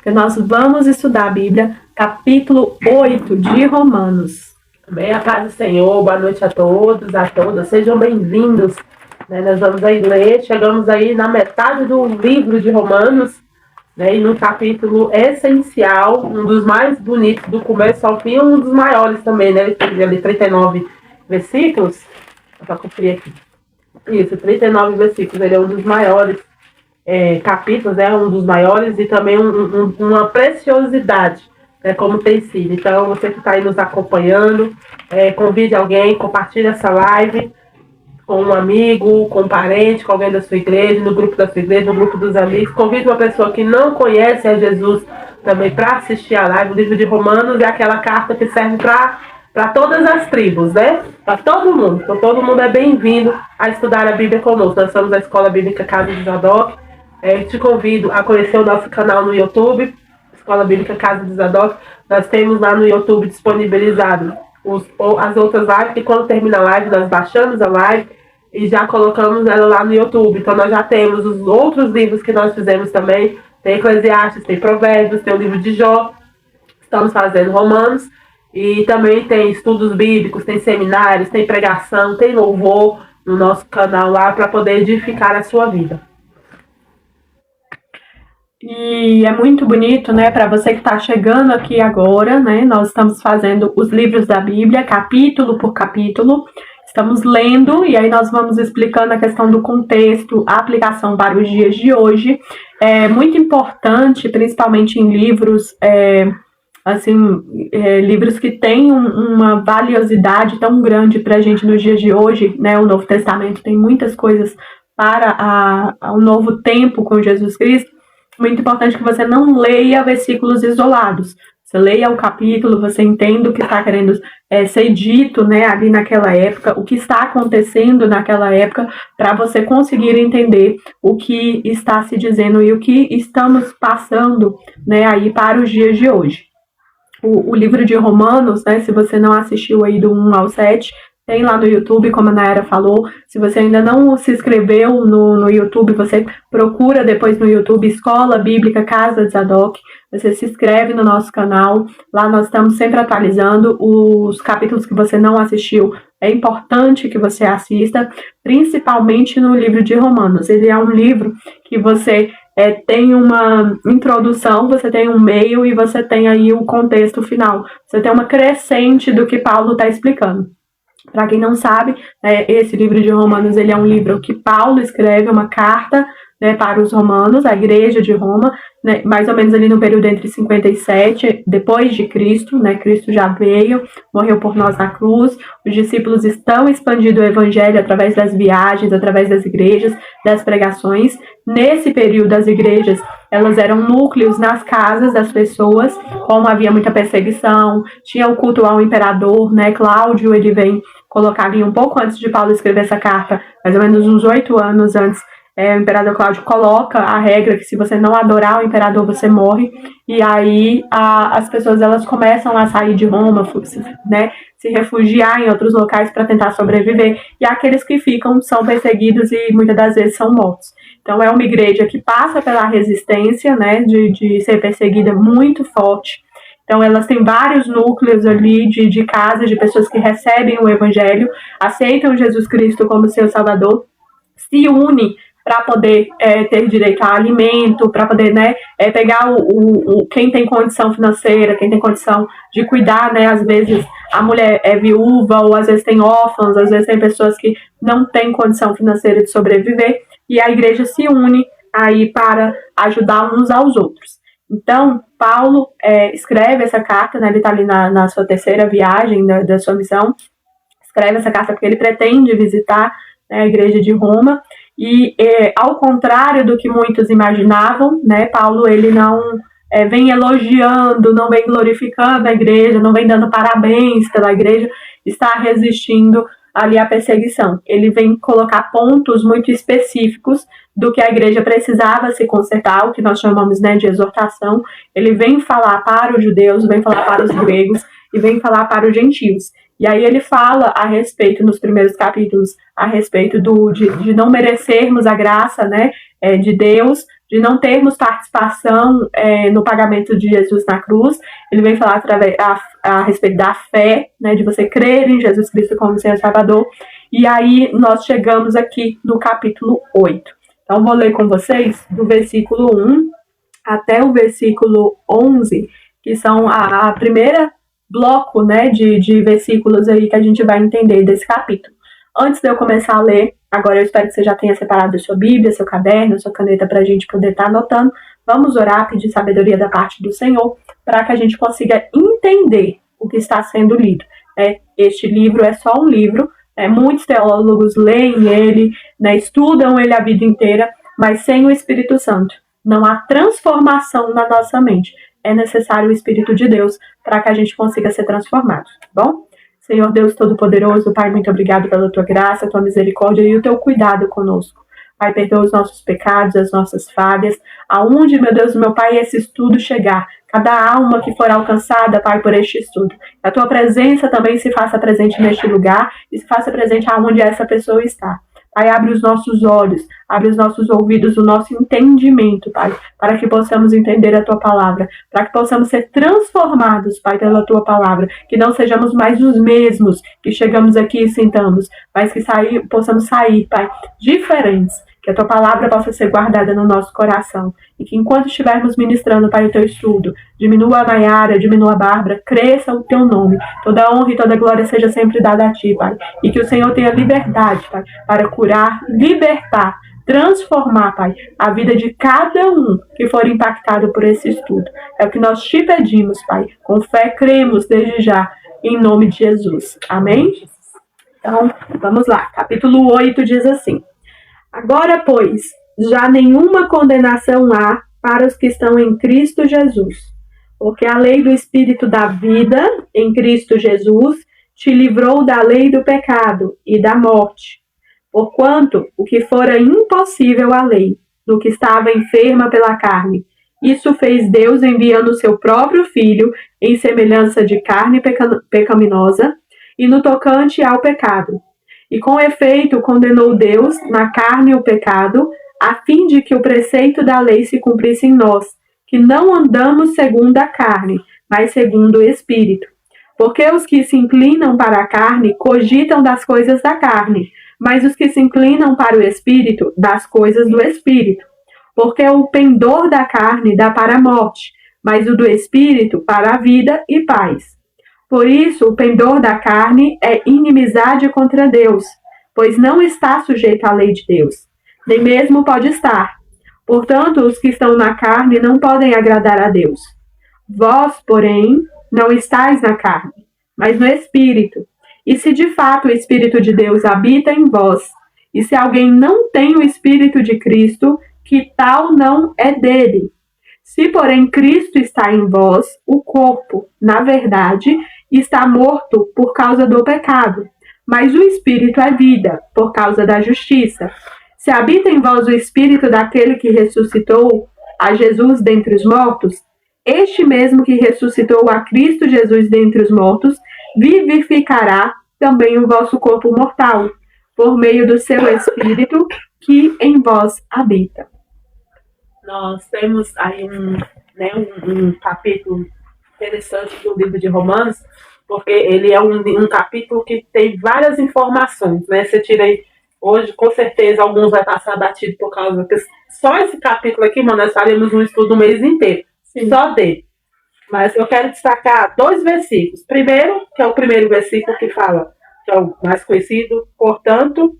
porque nós vamos estudar a Bíblia, capítulo 8 de Romanos. Bem, a paz do Senhor, boa noite a todos, a todas, sejam bem-vindos. Nós vamos aí ler, chegamos aí na metade do livro de Romanos, e no capítulo essencial, um dos mais bonitos do começo ao fim, um dos maiores também, né? Ele tem ali 39 versículos, para conferir aqui. Isso, 39 versículos, ele é um dos maiores capítulos, um dos maiores e também uma preciosidade, como tem sido. Então, você que está aí nos acompanhando, convide alguém, compartilhe essa live com um amigo, com um parente, com alguém da sua igreja, no grupo da sua igreja, no grupo dos amigos. Convide uma pessoa que não conhece a Jesus também para assistir a live. O livro de Romanos é aquela carta que serve para todas as tribos, para todo mundo. Então, todo mundo é bem-vindo a estudar a Bíblia conosco. Nós somos a Escola Bíblica Casa de Zadok. Te convido a conhecer o nosso canal no YouTube, Escola Bíblica Casa de Zadok. Nós temos lá no YouTube disponibilizado as outras lives, que quando termina a live, nós baixamos a live e já colocamos ela lá no YouTube. Então nós já temos os outros livros que nós fizemos também. Tem Eclesiastes, tem Provérbios, tem o livro de Jó. Estamos fazendo Romanos. E também tem estudos bíblicos, tem seminários, tem pregação, tem louvor no nosso canal lá para poder edificar a sua vida. E é muito bonito, para você que está chegando aqui agora, nós estamos fazendo os livros da Bíblia, capítulo por capítulo. Estamos lendo e aí nós vamos explicando a questão do contexto, a aplicação para os dias de hoje. É muito importante, principalmente em livros, livros que têm uma valiosidade tão grande para a gente nos dias de hoje, O Novo Testamento tem muitas coisas para o novo tempo com Jesus Cristo. Muito importante que você não leia versículos isolados. Você leia o capítulo, você entenda o que está querendo ser dito, ali naquela época, o que está acontecendo naquela época, para você conseguir entender o que está se dizendo e o que estamos passando, aí para os dias de hoje. O livro de Romanos, se você não assistiu aí do 1 ao 7, tem lá no YouTube, como a Nayara falou. Se você ainda não se inscreveu no YouTube, você procura depois no YouTube Escola Bíblica Casa de Zadok. Você se inscreve no nosso canal. Lá nós estamos sempre atualizando os capítulos que você não assistiu. É importante que você assista, principalmente no livro de Romanos. Ele é um livro que você tem uma introdução, você tem um meio e você tem aí o contexto final. Você tem uma crescente do que Paulo está explicando. Para quem não sabe, esse livro de Romanos ele é um livro que Paulo escreve, uma carta para os romanos, a igreja de Roma, mais ou menos ali no período entre 57 depois de Cristo, Cristo já veio, morreu por nós na cruz, os discípulos estão expandindo o evangelho através das viagens, através das igrejas, das pregações. Nesse período, as igrejas elas eram núcleos nas casas das pessoas, como havia muita perseguição, tinha o culto ao imperador, Cláudio, ele vem colocar ali um pouco antes de Paulo escrever essa carta, mais ou menos uns 8 anos antes, o imperador Cláudio coloca a regra que se você não adorar o imperador, você morre. E aí as pessoas elas começam a sair de Roma, se refugiar em outros locais para tentar sobreviver. E aqueles que ficam são perseguidos e muitas das vezes são mortos. Então é uma igreja que passa pela resistência, de ser perseguida muito forte. Então, elas têm vários núcleos ali de casas, de pessoas que recebem o evangelho, aceitam Jesus Cristo como seu salvador, se unem para poder ter direito a alimento, para poder pegar quem tem condição financeira, quem tem condição de cuidar, às vezes a mulher é viúva, ou às vezes tem órfãos, às vezes tem pessoas que não têm condição financeira de sobreviver, e a igreja se une aí para ajudar uns aos outros. Então, Paulo escreve essa carta, ele está ali na sua terceira viagem da sua missão, escreve essa carta porque ele pretende visitar a igreja de Roma, e ao contrário do que muitos imaginavam, Paulo ele não vem elogiando, não vem glorificando a igreja, não vem dando parabéns pela igreja, está resistindo ali à perseguição. Ele vem colocar pontos muito específicos do que a igreja precisava se consertar, o que nós chamamos de exortação. Ele vem falar para os judeus, vem falar para os gregos e vem falar para os gentios. E aí ele fala a respeito, nos primeiros capítulos, a respeito de não merecermos a graça de Deus, de não termos participação no pagamento de Jesus na cruz. Ele vem falar a respeito da fé, né, de você crer em Jesus Cristo como Senhor e Salvador. E aí nós chegamos aqui no capítulo 8. Então vou ler com vocês do versículo 1 até o versículo 11, que são a primeira bloco, né, de versículos aí que a gente vai entender desse capítulo. Antes de eu começar a ler, agora eu espero que você já tenha separado a sua Bíblia, seu caderno, sua caneta para a gente poder estar anotando. Vamos orar, pedir sabedoria da parte do Senhor, para que a gente consiga entender o que está sendo lido. Este livro é só um livro, muitos teólogos leem ele, estudam ele a vida inteira, mas sem o Espírito Santo não há transformação na nossa mente. É necessário o Espírito de Deus para que a gente consiga ser transformado, tá bom? Senhor Deus Todo-Poderoso, Pai, muito obrigado pela Tua graça, Tua misericórdia e o Teu cuidado conosco. Pai, perdoa os nossos pecados, as nossas falhas. Aonde, meu Deus, meu Pai, esse estudo chegar, cada alma que for alcançada, Pai, por este estudo. A Tua presença também se faça presente neste lugar e se faça presente aonde essa pessoa está. Pai, abre os nossos olhos, abre os nossos ouvidos, o nosso entendimento, Pai, para que possamos entender a Tua palavra, para que possamos ser transformados, Pai, pela Tua palavra, que não sejamos mais os mesmos que chegamos aqui e sentamos, mas que possamos sair, Pai, diferentes, que a Tua palavra possa ser guardada no nosso coração, e que enquanto estivermos ministrando, Pai, o Teu estudo, diminua a Nayara, diminua a Bárbara, cresça o Teu nome, toda honra e toda glória seja sempre dada a Ti, Pai, e que o Senhor tenha liberdade, Pai, para curar, libertar, transformar, Pai, a vida de cada um que for impactado por esse estudo. É o que nós Te pedimos, Pai, com fé cremos desde já, em nome de Jesus. Amém? Então, vamos lá, capítulo 8 diz assim: Agora, pois, já nenhuma condenação há para os que estão em Cristo Jesus, porque a lei do Espírito da vida em Cristo Jesus te livrou da lei do pecado e da morte. Porquanto o que fora impossível à lei, no que estava enferma pela carne, isso fez Deus enviando o seu próprio Filho em semelhança de carne pecaminosa e no tocante ao pecado. E com efeito condenou Deus na carne o pecado, a fim de que o preceito da lei se cumprisse em nós, que não andamos segundo a carne, mas segundo o Espírito. Porque os que se inclinam para a carne cogitam das coisas da carne, mas os que se inclinam para o Espírito, das coisas do Espírito. Porque o pendor da carne dá para a morte, mas o do Espírito para a vida e paz. Por isso, o pendor da carne é inimizade contra Deus, pois não está sujeito à lei de Deus, nem mesmo pode estar. Portanto, os que estão na carne não podem agradar a Deus. Vós, porém, não estáis na carne, mas no Espírito. E se de fato o Espírito de Deus habita em vós, e se alguém não tem o Espírito de Cristo, que tal não é dele. Se, porém, Cristo está em vós, o corpo, na verdade, está morto por causa do pecado, mas o Espírito é vida, por causa da justiça. Se habita em vós o Espírito daquele que ressuscitou a Jesus dentre os mortos, este mesmo que ressuscitou a Cristo Jesus dentre os mortos, vivificará também o vosso corpo mortal, por meio do seu Espírito que em vós habita. Nós temos aí um capítulo interessante do livro de Romanos, porque ele é um capítulo que tem várias informações, né? Você tira aí, hoje, com certeza, alguns vai passar batido por causa que só esse capítulo aqui, mano, nós faremos um estudo o mês inteiro, sim, só dele. Mas eu quero destacar 2 versículos. Primeiro, que é o primeiro versículo que fala, que é o mais conhecido, portanto,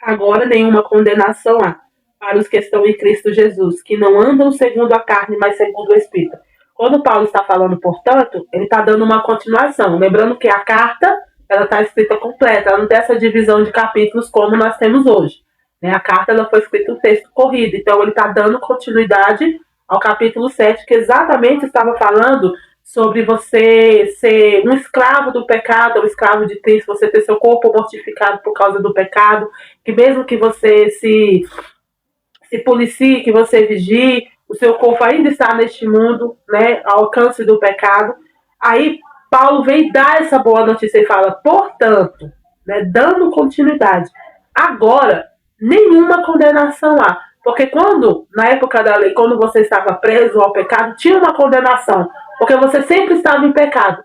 agora nenhuma condenação há para os que estão em Cristo Jesus, que não andam segundo a carne, mas segundo o Espírito. Quando Paulo está falando, portanto, ele está dando uma continuação. Lembrando que a carta, ela está escrita completa, ela não tem essa divisão de capítulos como nós temos hoje. A carta ela foi escrita um texto corrido, então ele está dando continuidade ao capítulo 7, que exatamente estava falando sobre você ser um escravo do pecado, um escravo de Cristo, você ter seu corpo mortificado por causa do pecado, que mesmo que você se policie, que você vigie, o seu corpo ainda está neste mundo, né, ao alcance do pecado. Aí Paulo vem dar essa boa notícia e fala, portanto, né, dando continuidade, agora nenhuma condenação há Porque na época da lei, quando você estava preso ao pecado, tinha uma condenação. Porque você sempre estava em pecado.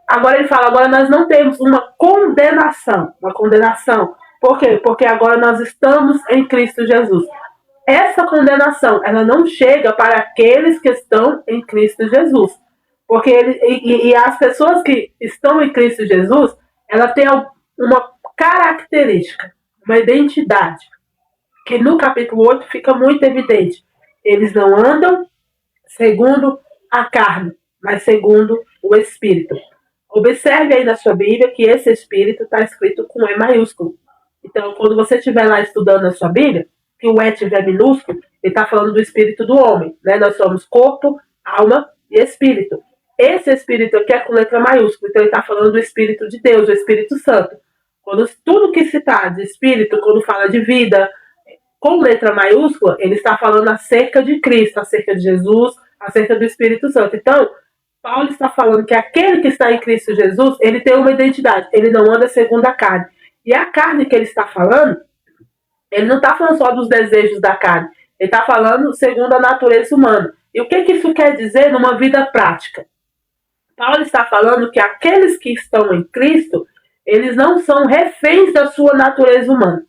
Agora ele fala, agora nós não temos uma condenação. Uma condenação. Por quê? Porque agora nós estamos em Cristo Jesus. Essa condenação, ela não chega para aqueles que estão em Cristo Jesus. Porque as pessoas que estão em Cristo Jesus, ela tem uma característica, uma identidade, que no capítulo 8 fica muito evidente. Eles não andam segundo a carne, mas segundo o Espírito. Observe aí na sua Bíblia que esse Espírito está escrito com E maiúsculo. Então, quando você estiver lá estudando na sua Bíblia, que o E tiver minúsculo, ele está falando do Espírito do homem. Né? Nós somos corpo, alma e Espírito. Esse Espírito aqui é com letra maiúscula, então ele está falando do Espírito de Deus, o Espírito Santo. Quando tudo que se trata de Espírito, quando fala de vida, com letra maiúscula, ele está falando acerca de Cristo, acerca de Jesus, acerca do Espírito Santo. Então, Paulo está falando que aquele que está em Cristo Jesus, ele tem uma identidade, ele não anda segundo a carne. E a carne que ele está falando, ele não está falando só dos desejos da carne, ele está falando segundo a natureza humana. E o que isso quer dizer numa vida prática? Paulo está falando que aqueles que estão em Cristo, eles não são reféns da sua natureza humana.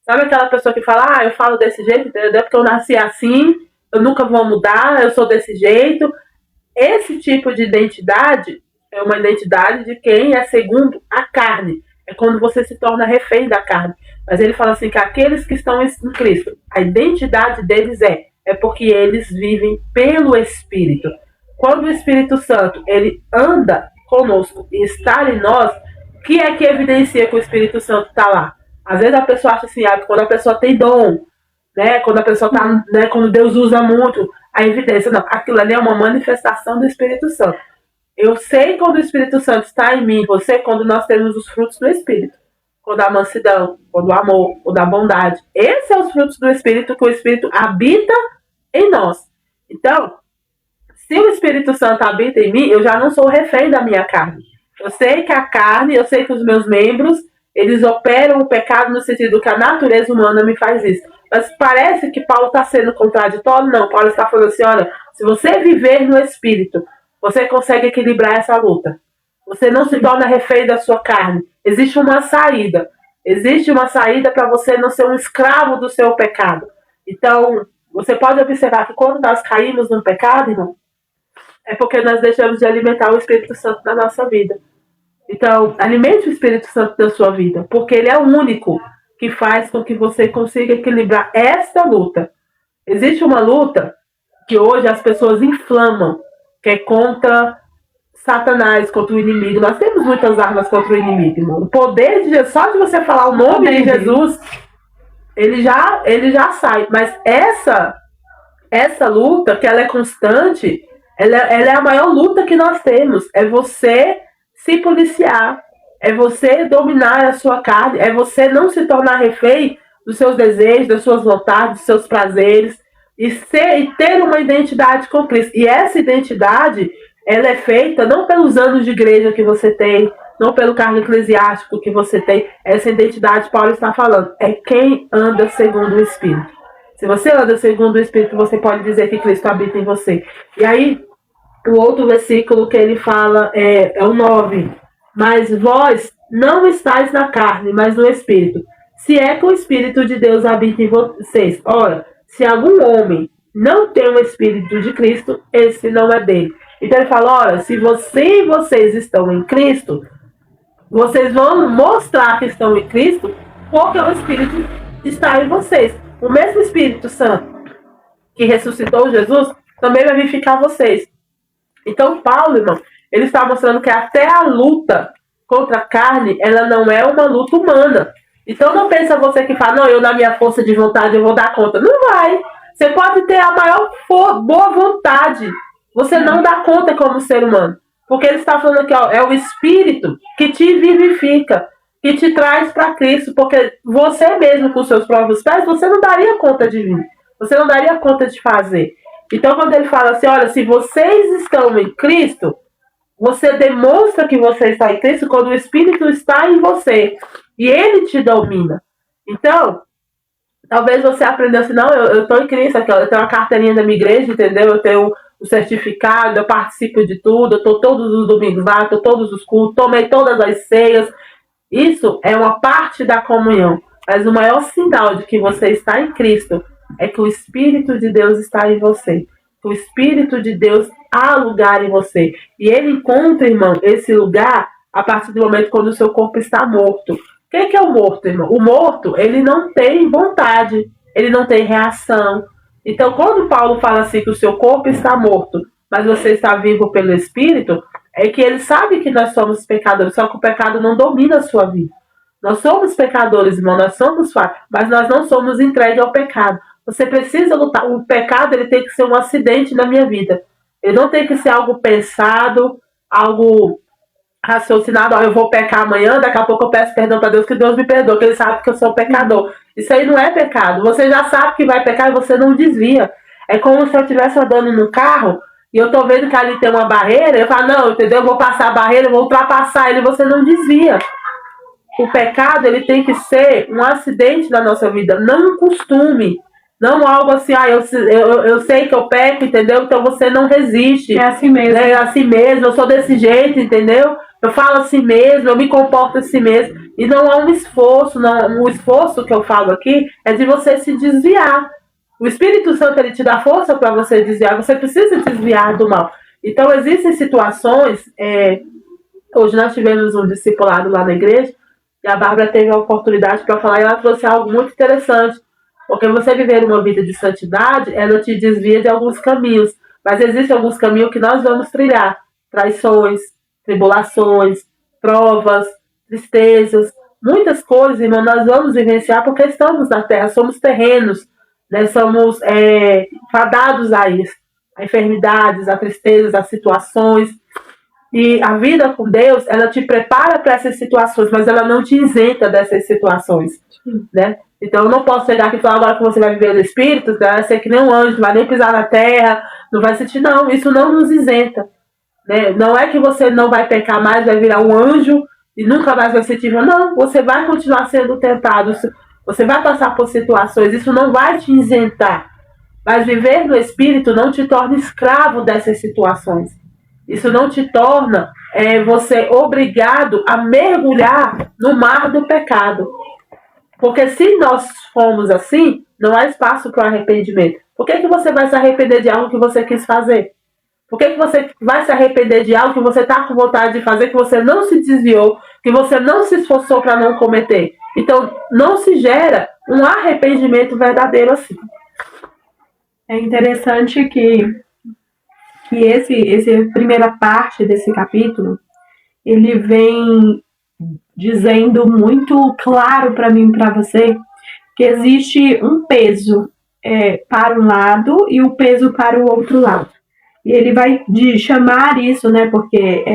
Sabe aquela pessoa que fala, eu falo desse jeito, entendeu? Porque eu nasci assim, eu nunca vou mudar, eu sou desse jeito. Esse tipo de identidade é uma identidade de quem é segundo a carne. É quando você se torna refém da carne. Mas ele fala assim que aqueles que estão em Cristo, a identidade deles é porque eles vivem pelo Espírito. Quando o Espírito Santo ele anda conosco e está em nós, o que é que evidencia que o Espírito Santo está lá? Às vezes a pessoa acha assim, quando a pessoa tem dom, né, quando a pessoa está, né, quando Deus usa muito a evidência, não, aquilo ali é uma manifestação do Espírito Santo. Eu sei quando o Espírito Santo está em mim, você, quando nós temos os frutos do Espírito. Quando a mansidão, quando o amor, quando a bondade. Esses são os frutos do Espírito, que o Espírito habita em nós. Então, se o Espírito Santo habita em mim, eu já não sou refém da minha carne. Eu sei que a carne, eu sei que os meus membros, eles operam o pecado no sentido que a natureza humana me faz isso. Mas parece que Paulo está sendo contraditório? Não, Paulo está falando assim, olha, se você viver no Espírito, você consegue equilibrar essa luta. Você não se torna refém da sua carne. Existe uma saída. Existe uma saída para você não ser um escravo do seu pecado. Então, você pode observar que quando nós caímos no pecado, irmão, é porque nós deixamos de alimentar o Espírito Santo na nossa vida. Então, alimente o Espírito Santo na sua vida, porque ele é o único que faz com que você consiga equilibrar esta luta. Existe uma luta que hoje as pessoas inflamam, que é contra Satanás, contra o inimigo. Nós temos muitas armas contra o inimigo, irmão. O poder de Jesus, só de você falar o nome de Jesus, ele já sai. Mas essa luta, que ela é constante, ela é a maior luta que nós temos. É você se policiar, é você dominar a sua carne, é você não se tornar refém dos seus desejos, das suas vontades, dos seus prazeres, e ter uma identidade com Cristo. E essa identidade, ela é feita não pelos anos de igreja que você tem, não pelo cargo eclesiástico que você tem. Essa identidade, Paulo está falando, é quem anda segundo o Espírito. Se você anda segundo o Espírito, você pode dizer que Cristo habita em você. E aí, o outro versículo que ele fala é o 9. Mas vós não estáis na carne, mas no Espírito. Se é que o Espírito de Deus habita em vocês. Ora, se algum homem não tem o Espírito de Cristo, esse não é dele. Então ele fala, ora, se vocês estão em Cristo, vocês vão mostrar que estão em Cristo, porque o Espírito está em vocês. O mesmo Espírito Santo que ressuscitou Jesus, também vai vivificar vocês. Então Paulo, irmão, ele está mostrando que até a luta contra a carne, ela não é uma luta humana. Então não pensa você que fala, não, eu na minha força de vontade eu vou dar conta. Não vai. Você pode ter a maior boa vontade. Você não dá conta como ser humano. Porque ele está falando que é o Espírito que te vivifica, que te traz para Cristo. Porque você mesmo, com seus próprios pés, você não daria conta de vir. Você não daria conta de fazer. Então quando ele fala assim, olha, se vocês estão em Cristo, você demonstra que você está em Cristo quando o Espírito está em você. E ele te domina. Então, Talvez você aprendeu assim, não, eu tô em Cristo aqui, ó, eu tenho uma carteirinha da minha igreja, entendeu? Eu tenho o certificado, eu participo de tudo, eu tô todos os domingos lá, tô todos os cultos, tomei todas as ceias. Isso é uma parte da comunhão. Mas o maior sinal de que você está em Cristo é que o Espírito de Deus está em você. Que o Espírito de Deus há lugar em você. E ele encontra, irmão, esse lugar a partir do momento quando o seu corpo está morto. O que é o morto, irmão? O morto, ele não tem vontade, ele não tem reação. Então, quando Paulo fala assim que o seu corpo está morto, mas você está vivo pelo Espírito, é que ele sabe que nós somos pecadores, só que o pecado não domina a sua vida. Nós somos pecadores, irmão, nós somos falhos, mas nós não somos entregues ao pecado. Você precisa lutar. O pecado, ele tem que ser um acidente na minha vida. Ele não tem que ser algo pensado, algo raciocinado. Eu vou pecar amanhã, daqui a pouco eu peço perdão para Deus, que Deus me perdoe, que ele sabe que eu sou pecador. Isso aí não é pecado. Você já sabe que vai pecar e você não desvia. É como se eu estivesse andando no carro e eu tô vendo que ali tem uma barreira, eu falo, não, entendeu? Eu vou passar a barreira, eu vou ultrapassar ele, você não desvia. O pecado, ele tem que ser um acidente na nossa vida, não um costume. Não algo assim, eu sei que eu peco, entendeu? Então você não resiste. É assim mesmo. É assim mesmo, eu sou desse jeito, entendeu? Eu falo assim mesmo, eu me comporto assim mesmo. E não há um esforço, não, o esforço que eu falo aqui é de você se desviar. O Espírito Santo, ele te dá força para você desviar, você precisa desviar do mal. Então existem situações, hoje nós tivemos um discipulado lá na igreja, e a Bárbara teve a oportunidade para falar, e ela trouxe algo muito interessante. Porque você viver uma vida de santidade, ela te desvia de alguns caminhos. Mas existem alguns caminhos que nós vamos trilhar. Traições, tribulações, provas, tristezas. Muitas coisas, irmão, nós vamos vivenciar porque estamos na terra, somos terrenos. Né? Somos fadados a isso. A enfermidades, a tristezas, as situações. E a vida com Deus, ela te prepara para essas situações, mas ela não te isenta dessas situações. Né? Então eu não posso chegar aqui e falar agora que você vai viver no Espírito, você vai ser que nem um anjo, não vai nem pisar na terra, não vai sentir, não, isso não nos isenta. Né? Não é que você não vai pecar mais, vai virar um anjo e nunca mais vai sentir, não, você vai continuar sendo tentado, você vai passar por situações, isso não vai te isentar. Mas viver no Espírito não te torna escravo dessas situações. Isso não te torna você obrigado a mergulhar no mar do pecado. Porque se nós formos assim, não há espaço para o arrependimento. Por que você vai se arrepender de algo que você quis fazer? Por que você vai se arrepender de algo que você está com vontade de fazer, que você não se desviou, que você não se esforçou para não cometer? Então, não se gera um arrependimento verdadeiro assim. É interessante que essa primeira parte desse capítulo, ele vem dizendo muito claro para mim e para você que existe um peso para um lado e um peso para o outro lado. E ele vai chamar isso, né, porque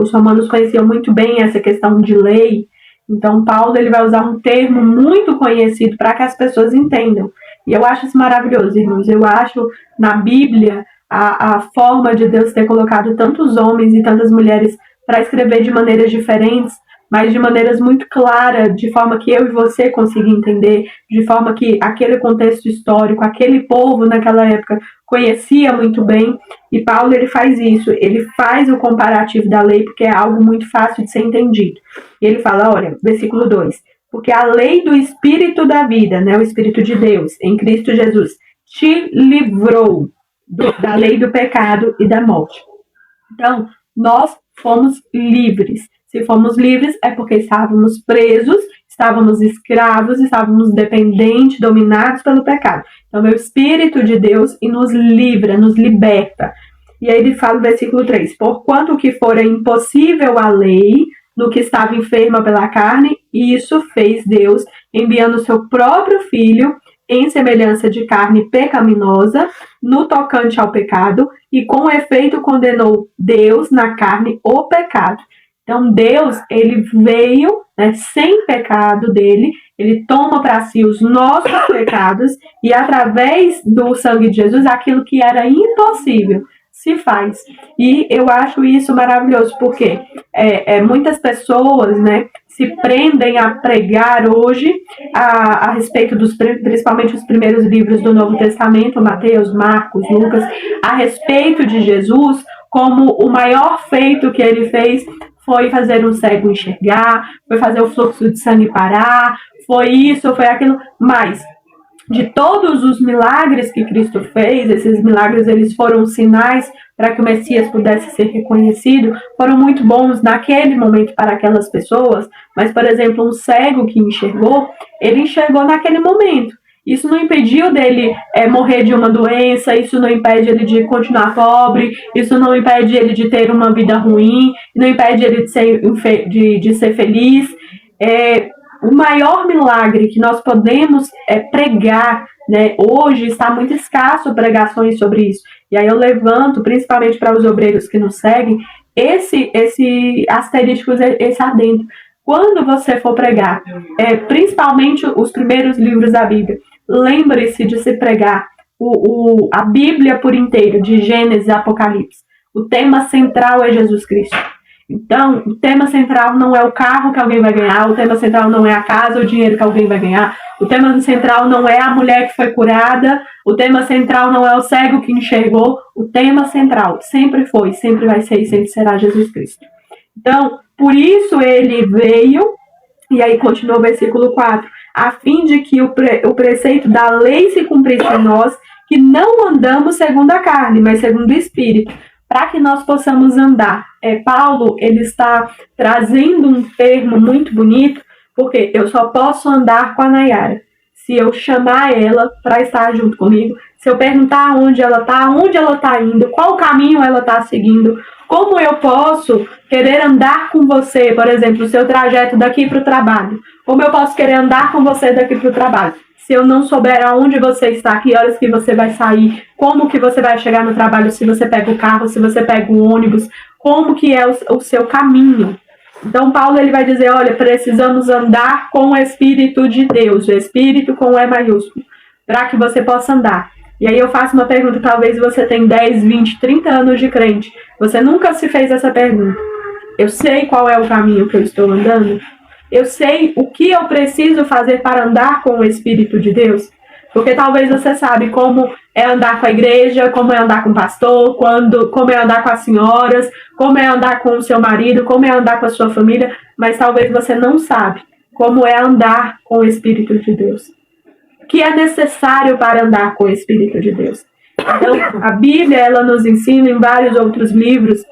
os romanos conheciam muito bem essa questão de lei. Então Paulo ele vai usar um termo muito conhecido para que as pessoas entendam. E eu acho isso maravilhoso, irmãos. Eu acho na Bíblia a forma de Deus ter colocado tantos homens e tantas mulheres para escrever de maneiras diferentes, mas de maneiras muito claras, de forma que eu e você consigam entender, de forma que aquele contexto histórico, aquele povo naquela época conhecia muito bem. E Paulo ele faz isso, ele faz o comparativo da lei porque é algo muito fácil de ser entendido. E ele fala, olha, versículo 2, porque a lei do Espírito da vida, né, o Espírito de Deus, em Cristo Jesus, te livrou da lei do pecado e da morte. Então, nós fomos livres. Se fomos livres é porque estávamos presos, estávamos escravos, estávamos dependentes, dominados pelo pecado. Então, é o Espírito de Deus e nos livra, nos liberta. E aí ele fala no versículo 3, porquanto o que fora impossível à lei, no que estava enferma pela carne, isso fez Deus, enviando o seu próprio Filho, em semelhança de carne pecaminosa, no tocante ao pecado, e com efeito condenou Deus na carne o pecado. Então Deus, ele veio, né, sem pecado dele, ele toma para si os nossos pecados, e através do sangue de Jesus, aquilo que era impossível se faz. E eu acho isso maravilhoso, porque muitas pessoas, né, se prendem a pregar hoje a respeito principalmente os primeiros livros do Novo Testamento, Mateus, Marcos, Lucas, a respeito de Jesus, como o maior feito que ele fez foi fazer um cego enxergar, foi fazer o fluxo de sangue parar, foi isso, foi aquilo, mas de todos os milagres que Cristo fez, esses milagres eles foram sinais para que o Messias pudesse ser reconhecido, foram muito bons naquele momento para aquelas pessoas, mas, por exemplo, um cego que enxergou, ele enxergou naquele momento. Isso não impediu dele morrer de uma doença, isso não impede ele de continuar pobre, isso não impede ele de ter uma vida ruim, não impede ele de ser feliz. O maior milagre que nós podemos pregar, né? Hoje está muito escasso pregações sobre isso. E aí eu levanto, principalmente para os obreiros que nos seguem, esse asterisco, esse adendo. Quando você for pregar, principalmente os primeiros livros da Bíblia, lembre-se de se pregar a Bíblia por inteiro, de Gênesis a Apocalipse. O tema central é Jesus Cristo. Então, o tema central não é o carro que alguém vai ganhar, o tema central não é a casa, o dinheiro que alguém vai ganhar, o tema central não é a mulher que foi curada, o tema central não é o cego que enxergou, o tema central sempre foi, sempre vai ser e sempre será Jesus Cristo. Então, por isso ele veio, e aí continua o versículo 4, a fim de que o preceito da lei se cumprisse em nós, que não andamos segundo a carne, mas segundo o Espírito, para que nós possamos andar. Paulo, ele está trazendo um termo muito bonito, porque eu só posso andar com a Nayara se eu chamar ela para estar junto comigo, se eu perguntar onde ela está indo, qual caminho ela está seguindo, como eu posso querer andar com você, por exemplo, o seu trajeto daqui para o trabalho, como eu posso querer andar com você daqui para o trabalho, se eu não souber aonde você está, que horas que você vai sair, como que você vai chegar no trabalho, se você pega o carro, se você pega o ônibus, como que é o seu caminho. Então, Paulo ele vai dizer, olha, precisamos andar com o Espírito de Deus, o Espírito com E maiúsculo, para que você possa andar. E aí eu faço uma pergunta, talvez você tenha 10, 20, 30 anos de crente, você nunca se fez essa pergunta. Eu sei qual é o caminho que eu estou andando? Eu sei o que eu preciso fazer para andar com o Espírito de Deus? Porque talvez você sabe como é andar com a igreja, como é andar com o pastor, como é andar com as senhoras, como é andar com o seu marido, como é andar com a sua família, mas talvez você não sabe como é andar com o Espírito de Deus. O que é necessário para andar com o Espírito de Deus? Então, a Bíblia, ela nos ensina em vários outros livros,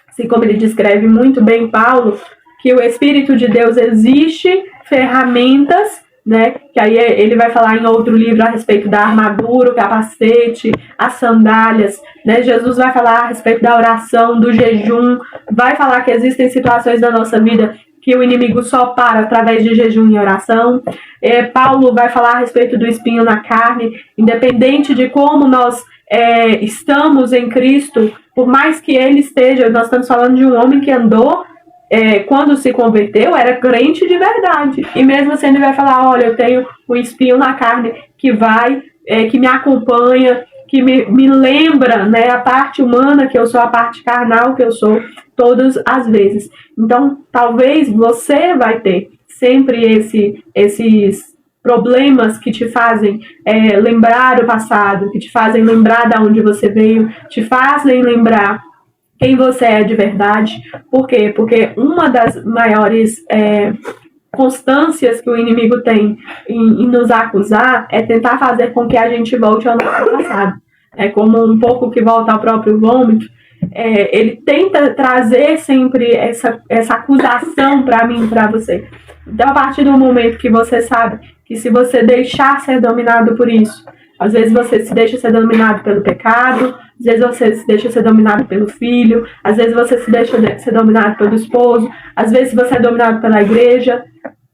assim como ele descreve muito bem Paulo, que o Espírito de Deus existe ferramentas, né? Que aí ele vai falar em outro livro a respeito da armadura, o capacete, as sandálias, né? Jesus vai falar a respeito da oração, do jejum, vai falar que existem situações da nossa vida que o inimigo só para através de jejum e oração. Paulo vai falar a respeito do espinho na carne, independente de como nós estamos em Cristo, por mais que ele esteja, nós estamos falando de um homem que andou, quando se converteu, era crente de verdade. E mesmo assim ele vai falar, olha, eu tenho um espinho na carne que que me acompanha, que me lembra, né, a parte humana que eu sou, a parte carnal que eu sou, todas as vezes. Então, talvez você vai ter sempre esses problemas que te fazem lembrar o passado, que te fazem lembrar de onde você veio, te fazem lembrar quem você é de verdade. Por quê? Porque uma das maiores constâncias que o inimigo tem em nos acusar é tentar fazer com que a gente volte ao nosso passado. É como um pouco que volta ao próprio vômito. Ele tenta trazer sempre essa acusação para mim e para você. Então, a partir do momento que você sabe que se você deixar ser dominado por isso, às vezes você se deixa ser dominado pelo pecado, às vezes você se deixa ser dominado pelo filho, às vezes você se deixa ser dominado pelo esposo, às vezes você é dominado pela igreja.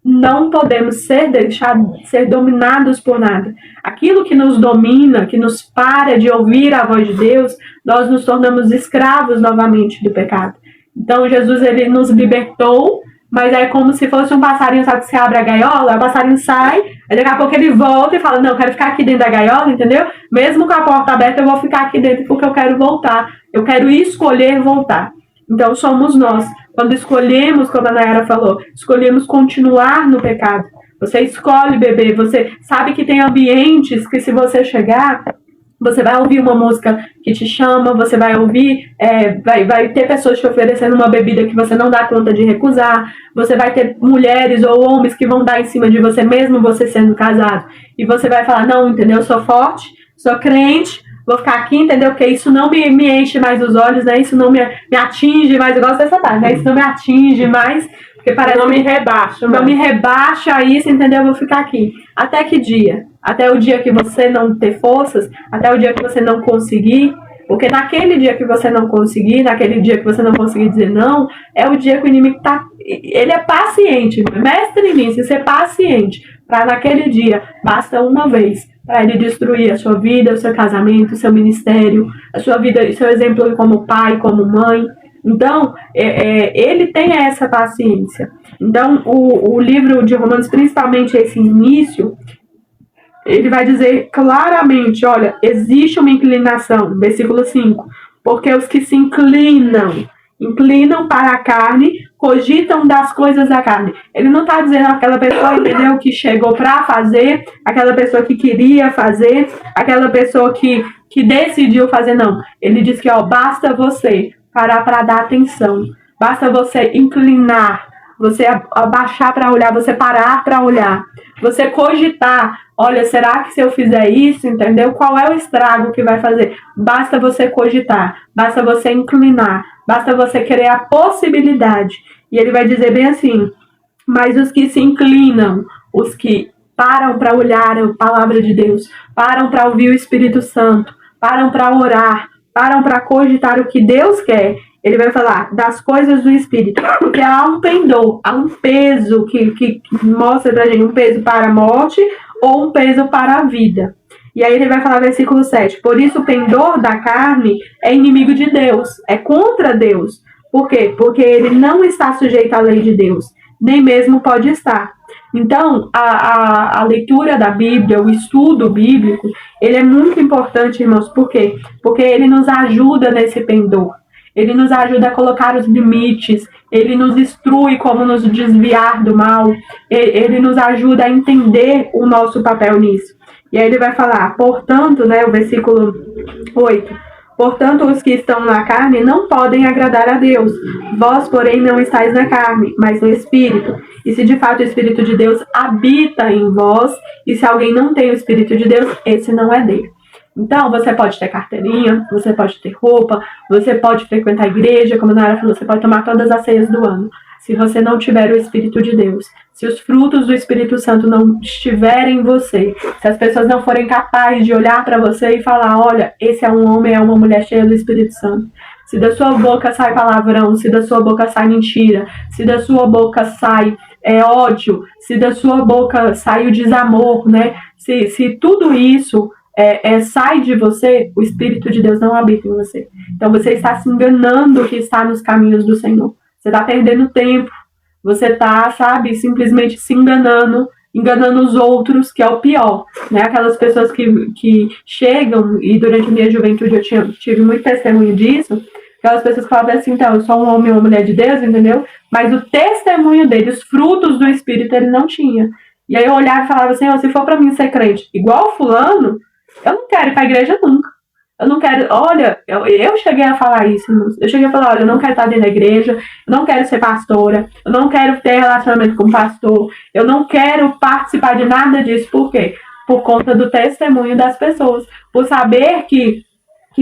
Não podemos deixar ser dominados por nada. Aquilo que nos domina, que nos para de ouvir a voz de Deus, nós nos tornamos escravos novamente do pecado. Então Jesus ele nos libertou, mas é como se fosse um passarinho, sabe, que você abre a gaiola, aí o passarinho sai, aí daqui a pouco ele volta e fala, não, eu quero ficar aqui dentro da gaiola, entendeu? Mesmo com a porta aberta, eu vou ficar aqui dentro porque eu quero voltar, eu quero escolher voltar. Então somos nós, quando escolhemos, como a Nayara falou, escolhemos continuar no pecado. Você escolhe beber, você sabe que tem ambientes que se você chegar, você vai ouvir uma música que te chama, você vai ouvir, vai ter pessoas te oferecendo uma bebida que você não dá conta de recusar, você vai ter mulheres ou homens que vão dar em cima de você, mesmo você sendo casado, e você vai falar, não, entendeu, eu sou forte, sou crente, vou ficar aqui, entendeu, porque isso não me enche mais os olhos, né, isso não me atinge mais, eu gosto dessa parte, né, isso não me atinge mais, porque parece não me rebaixa. Não me rebaixa isso, entendeu? Eu vou ficar aqui. Até que dia? Até o dia que você não ter forças? Até o dia que você não conseguir? Porque naquele dia que você não conseguir, naquele dia que você não conseguir dizer não, é o dia que o inimigo tá... Ele é paciente, mestre nisso, ser paciente. Para naquele dia, basta uma vez, para ele destruir a sua vida, o seu casamento, o seu ministério, a sua vida, o seu exemplo como pai, como mãe. Então, ele tem essa paciência. Então, o livro de Romanos, principalmente esse início, ele vai dizer claramente, olha, existe uma inclinação, versículo 5, porque os que se inclinam para a carne, cogitam das coisas da carne. Ele não está dizendo aquela pessoa, entendeu, que chegou para fazer, aquela pessoa que queria fazer, aquela pessoa que decidiu fazer, não. Ele diz que, basta você parar para dar atenção. Basta você inclinar, você abaixar para olhar, você parar para olhar, você cogitar, olha, será que se eu fizer isso, entendeu? Qual é o estrago que vai fazer? Basta você cogitar, basta você inclinar, basta você querer a possibilidade. E ele vai dizer bem assim, mas os que se inclinam, os que param para olhar a palavra de Deus, param para ouvir o Espírito Santo, param para orar, param para cogitar o que Deus quer, ele vai falar das coisas do Espírito, porque há um pendor, há um peso que mostra pra gente um peso para a morte ou um peso para a vida. E aí ele vai falar versículo 7, por isso o pendor da carne é inimigo de Deus, é contra Deus. Por quê? Porque ele não está sujeito à lei de Deus, nem mesmo pode estar. Então, a leitura da Bíblia, o estudo bíblico, ele é muito importante, irmãos. Por quê? Porque ele nos ajuda nesse pendor. Ele nos ajuda a colocar os limites. Ele nos instrui como nos desviar do mal. Ele nos ajuda a entender o nosso papel nisso. E aí ele vai falar, portanto, né, o versículo 8... Portanto, os que estão na carne não podem agradar a Deus. Vós, porém, não estáis na carne, mas no Espírito. E se de fato o Espírito de Deus habita em vós, e se alguém não tem o Espírito de Deus, esse não é dele. Então, você pode ter carteirinha, você pode ter roupa, você pode frequentar a igreja, como a Nara falou, você pode tomar todas as ceias do ano. Se você não tiver o Espírito de Deus, se os frutos do Espírito Santo não estiverem em você, se as pessoas não forem capazes de olhar para você e falar, olha, esse é um homem, é uma mulher cheia do Espírito Santo. Se da sua boca sai palavrão, se da sua boca sai mentira, se da sua boca sai ódio, se da sua boca sai o desamor, né? Se tudo isso sai de você, o Espírito de Deus não habita em você. Então você está se enganando que está nos caminhos do Senhor. Você está perdendo tempo, você está, sabe, simplesmente se enganando os outros, que é o pior, né? Aquelas pessoas que chegam, e durante a minha juventude eu tive muito testemunho disso, aquelas pessoas que falavam assim, então, eu sou um homem ou uma mulher de Deus, entendeu? Mas o testemunho dele, os frutos do Espírito, ele não tinha. E aí eu olhava e falava assim, se for para mim ser crente igual fulano, eu não quero ir para a igreja nunca. Eu não quero, olha, eu cheguei a falar isso, eu cheguei a falar, olha, eu não quero estar dentro da igreja, eu não quero ser pastora, eu não quero ter relacionamento com pastor, eu não quero participar de nada disso. Por quê? Por conta do testemunho das pessoas, por saber que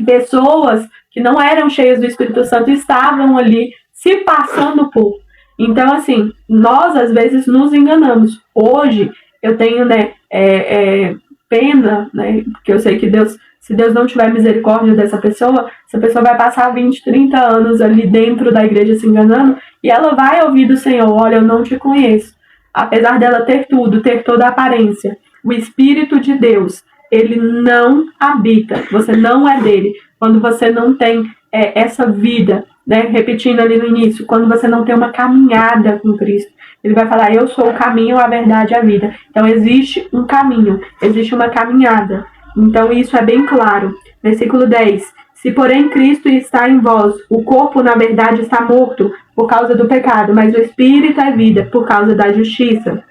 pessoas que não eram cheias do Espírito Santo estavam ali se passando por. Então, assim, nós às vezes nos enganamos. Hoje, eu tenho, né, pena, né, porque eu sei que Deus, se Deus não tiver misericórdia dessa pessoa, essa pessoa vai passar 20, 30 anos ali dentro da igreja se enganando, e ela vai ouvir do Senhor, olha, eu não te conheço. Apesar dela ter tudo, ter toda a aparência, o Espírito de Deus, ele não habita, você não é dele. Quando você não tem essa vida, né, repetindo ali no início, quando você não tem uma caminhada com Cristo. Ele vai falar, eu sou o caminho, a verdade e a vida. Então existe um caminho, existe uma caminhada. Então isso é bem claro. Versículo 10. Se porém Cristo está em vós, o corpo na verdade está morto por causa do pecado, mas o espírito é vida por causa da justiça.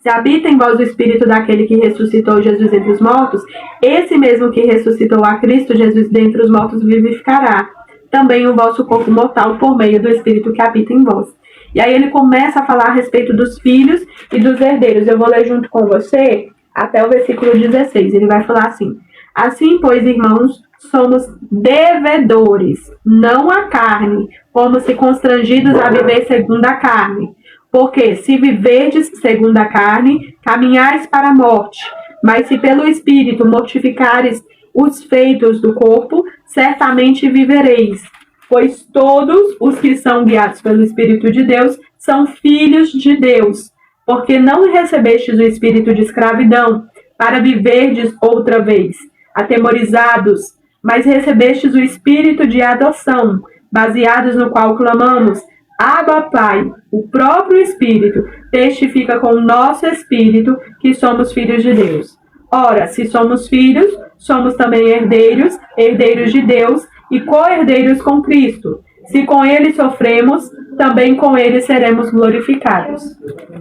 Se habita em vós o espírito daquele que ressuscitou Jesus entre os mortos, esse mesmo que ressuscitou a Cristo Jesus dentre os mortos vivificará também o vosso corpo mortal por meio do espírito que habita em vós. E aí ele começa a falar a respeito dos filhos e dos herdeiros. Eu vou ler junto com você até o versículo 16. Ele vai falar assim: assim, pois, irmãos, somos devedores, não a carne, como se constrangidos a viver segundo a carne. Porque se viverdes segundo a carne, caminhais para a morte. Mas se pelo Espírito mortificares os feitos do corpo, certamente vivereis. Pois todos os que são guiados pelo Espírito de Deus são filhos de Deus. Porque não recebestes o espírito de escravidão, para viverdes outra vez, atemorizados, mas recebestes o espírito de adoção, baseados no qual clamamos, Abba, Pai. O próprio Espírito testifica com o nosso espírito que somos filhos de Deus. Ora, se somos filhos, somos também herdeiros, herdeiros de Deus e co-herdeiros com Cristo. Se com ele sofremos, também com ele seremos glorificados.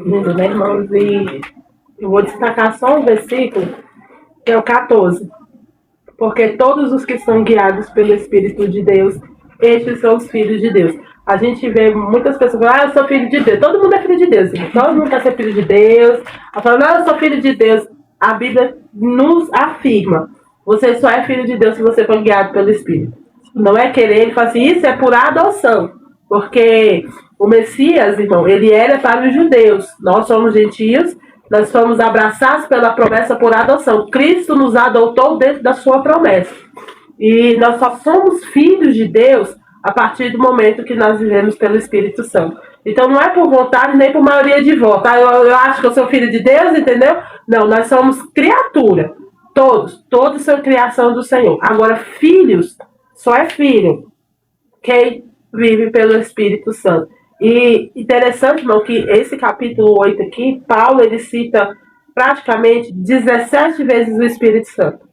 Lindo, né, irmãos? E eu vou destacar só um versículo, que é o 14. Porque todos os que são guiados pelo Espírito de Deus, estes são os filhos de Deus. A gente vê muitas pessoas falando, eu sou filho de Deus. Todo mundo é filho de Deus. Todo mundo quer ser filho de Deus. Falando, eu sou filho de Deus. A Bíblia nos afirma, você só é filho de Deus se você for guiado pelo Espírito. Não é querer, ele fala assim, isso é por adoção. Porque o Messias, irmão, ele era para os judeus. Nós somos gentios, nós fomos abraçados pela promessa por adoção. Cristo nos adotou dentro da sua promessa. E nós só somos filhos de Deus a partir do momento que nós vivemos pelo Espírito Santo. Então não é por vontade nem por maioria de voto. Eu acho que eu sou filho de Deus, entendeu? Não, nós somos criatura. Todos são criação do Senhor. Agora, filhos, só é filho quem vive pelo Espírito Santo. E interessante, irmão, que esse capítulo 8 aqui, Paulo, ele cita praticamente 17 vezes o Espírito Santo.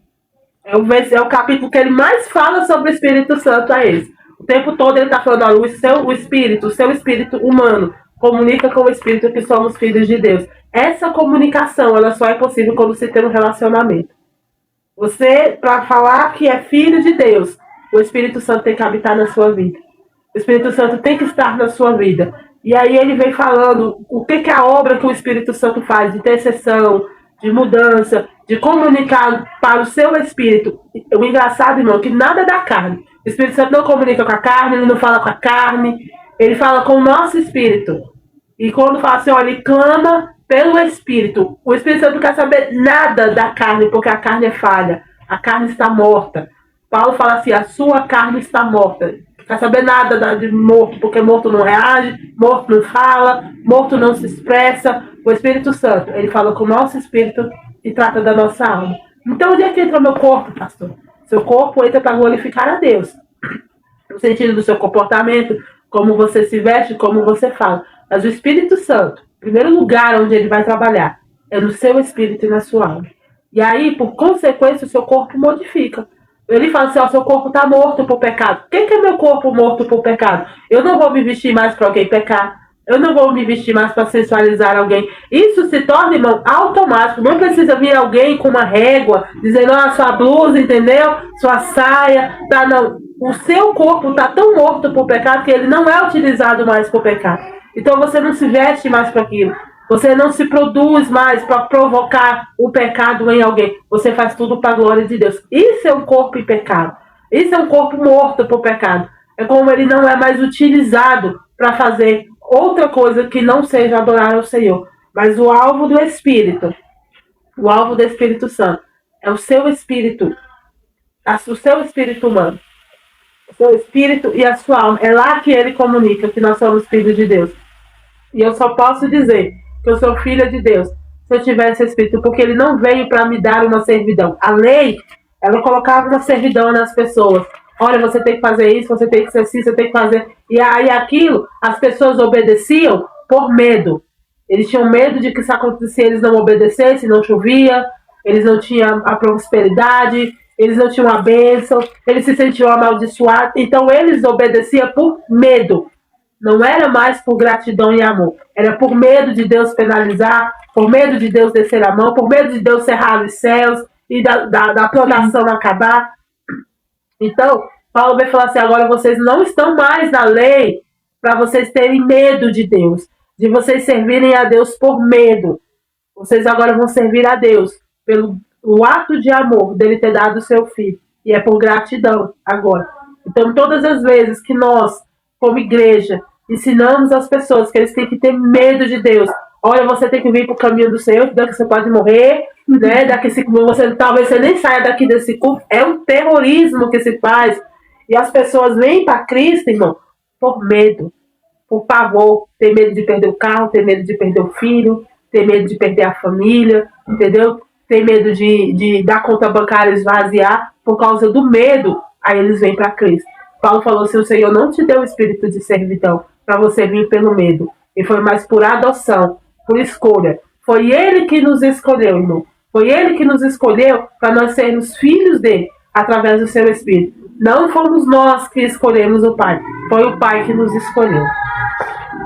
É o capítulo que ele mais fala sobre o Espírito Santo a eles. O tempo todo ele está falando, olha, o seu espírito humano comunica com o Espírito que somos filhos de Deus. Essa comunicação, ela só é possível quando se tem um relacionamento. Você, para falar que é filho de Deus, o Espírito Santo tem que habitar na sua vida. O Espírito Santo tem que estar na sua vida. E aí ele vem falando o que é a obra que o Espírito Santo faz, de intercessão, de mudança, de comunicar para o seu espírito. O engraçado, irmão, que nada é da carne. O Espírito Santo não comunica com a carne, ele não fala com a carne, ele fala com o nosso espírito. E quando fala assim, olha, ele clama pelo Espírito. O Espírito Santo não quer saber nada da carne, porque a carne é falha. A carne está morta. Paulo fala assim, a sua carne está morta. Não quer saber nada de morto, porque morto não reage, morto não fala, morto não se expressa. O Espírito Santo, ele fala com o nosso espírito e trata da nossa alma. Então, onde é que entra o meu corpo, pastor? Seu corpo entra para glorificar a Deus. No sentido do seu comportamento, como você se veste, como você fala. Mas o Espírito Santo, o primeiro lugar onde ele vai trabalhar, é no seu espírito e na sua alma. E aí, por consequência, o seu corpo modifica. Ele fala assim, ó, seu corpo está morto por pecado. O que é meu corpo morto por pecado? Eu não vou me vestir mais para alguém pecar. Eu não vou me vestir mais para sensualizar alguém. Isso se torna, irmão, automático. Não precisa vir alguém com uma régua, dizendo, sua blusa, entendeu? Sua saia, tá, não. O seu corpo está tão morto por pecado que ele não é utilizado mais por pecado. Então você não se veste mais para aquilo. Você não se produz mais para provocar o pecado em alguém. Você faz tudo para a glória de Deus. Isso é um corpo em pecado. Isso é um corpo morto por pecado. É como ele não é mais utilizado para fazer outra coisa que não seja adorar ao Senhor. Mas o alvo do Espírito, o alvo do Espírito Santo, é o seu espírito, o seu espírito humano. O seu espírito e a sua alma. É lá que ele comunica que nós somos filhos de Deus. E eu só posso dizer que eu sou filha de Deus se eu tivesse espírito, porque ele não veio para me dar uma servidão. A lei, ela colocava uma servidão nas pessoas. olha, você tem que fazer isso, você tem que ser assim, você tem que fazer. E aí aquilo, as pessoas obedeciam por medo. Eles tinham medo de que isso acontecesse, eles não obedecessem, não chovia, eles não tinham a prosperidade, eles não tinham a bênção, eles se sentiam amaldiçoados. Então eles obedeciam por medo. Não era mais por gratidão e amor. Era por medo de Deus penalizar, por medo de Deus descer a mão, por medo de Deus cerrar os céus e da plantação acabar. Então, Paulo vai falar assim, agora vocês não estão mais na lei para vocês terem medo de Deus, de vocês servirem a Deus por medo. Vocês agora vão servir a Deus pelo o ato de amor dele ter dado o seu filho. E é por gratidão agora. Então, todas as vezes que nós, como igreja, ensinamos as pessoas que eles têm que ter medo de Deus. Olha, você tem que vir para o caminho do Senhor, daqui você pode morrer, né? Daqui talvez você nem saia daqui desse culto. É um terrorismo que se faz. E as pessoas vêm para Cristo, irmão, por medo, por pavor. Ter medo de perder o carro, ter medo de perder o filho, ter medo de perder a família, entendeu? Ter medo de da conta bancária esvaziar. Por causa do medo, aí eles vêm para Cristo. Paulo falou assim, o Senhor não te deu o espírito de servidão para você vir pelo medo. E foi mais por adoção, por escolha. Foi Ele que nos escolheu, irmão. Foi Ele que nos escolheu para nós sermos filhos dele, através do seu Espírito. Não fomos nós que escolhemos o Pai. Foi o Pai que nos escolheu.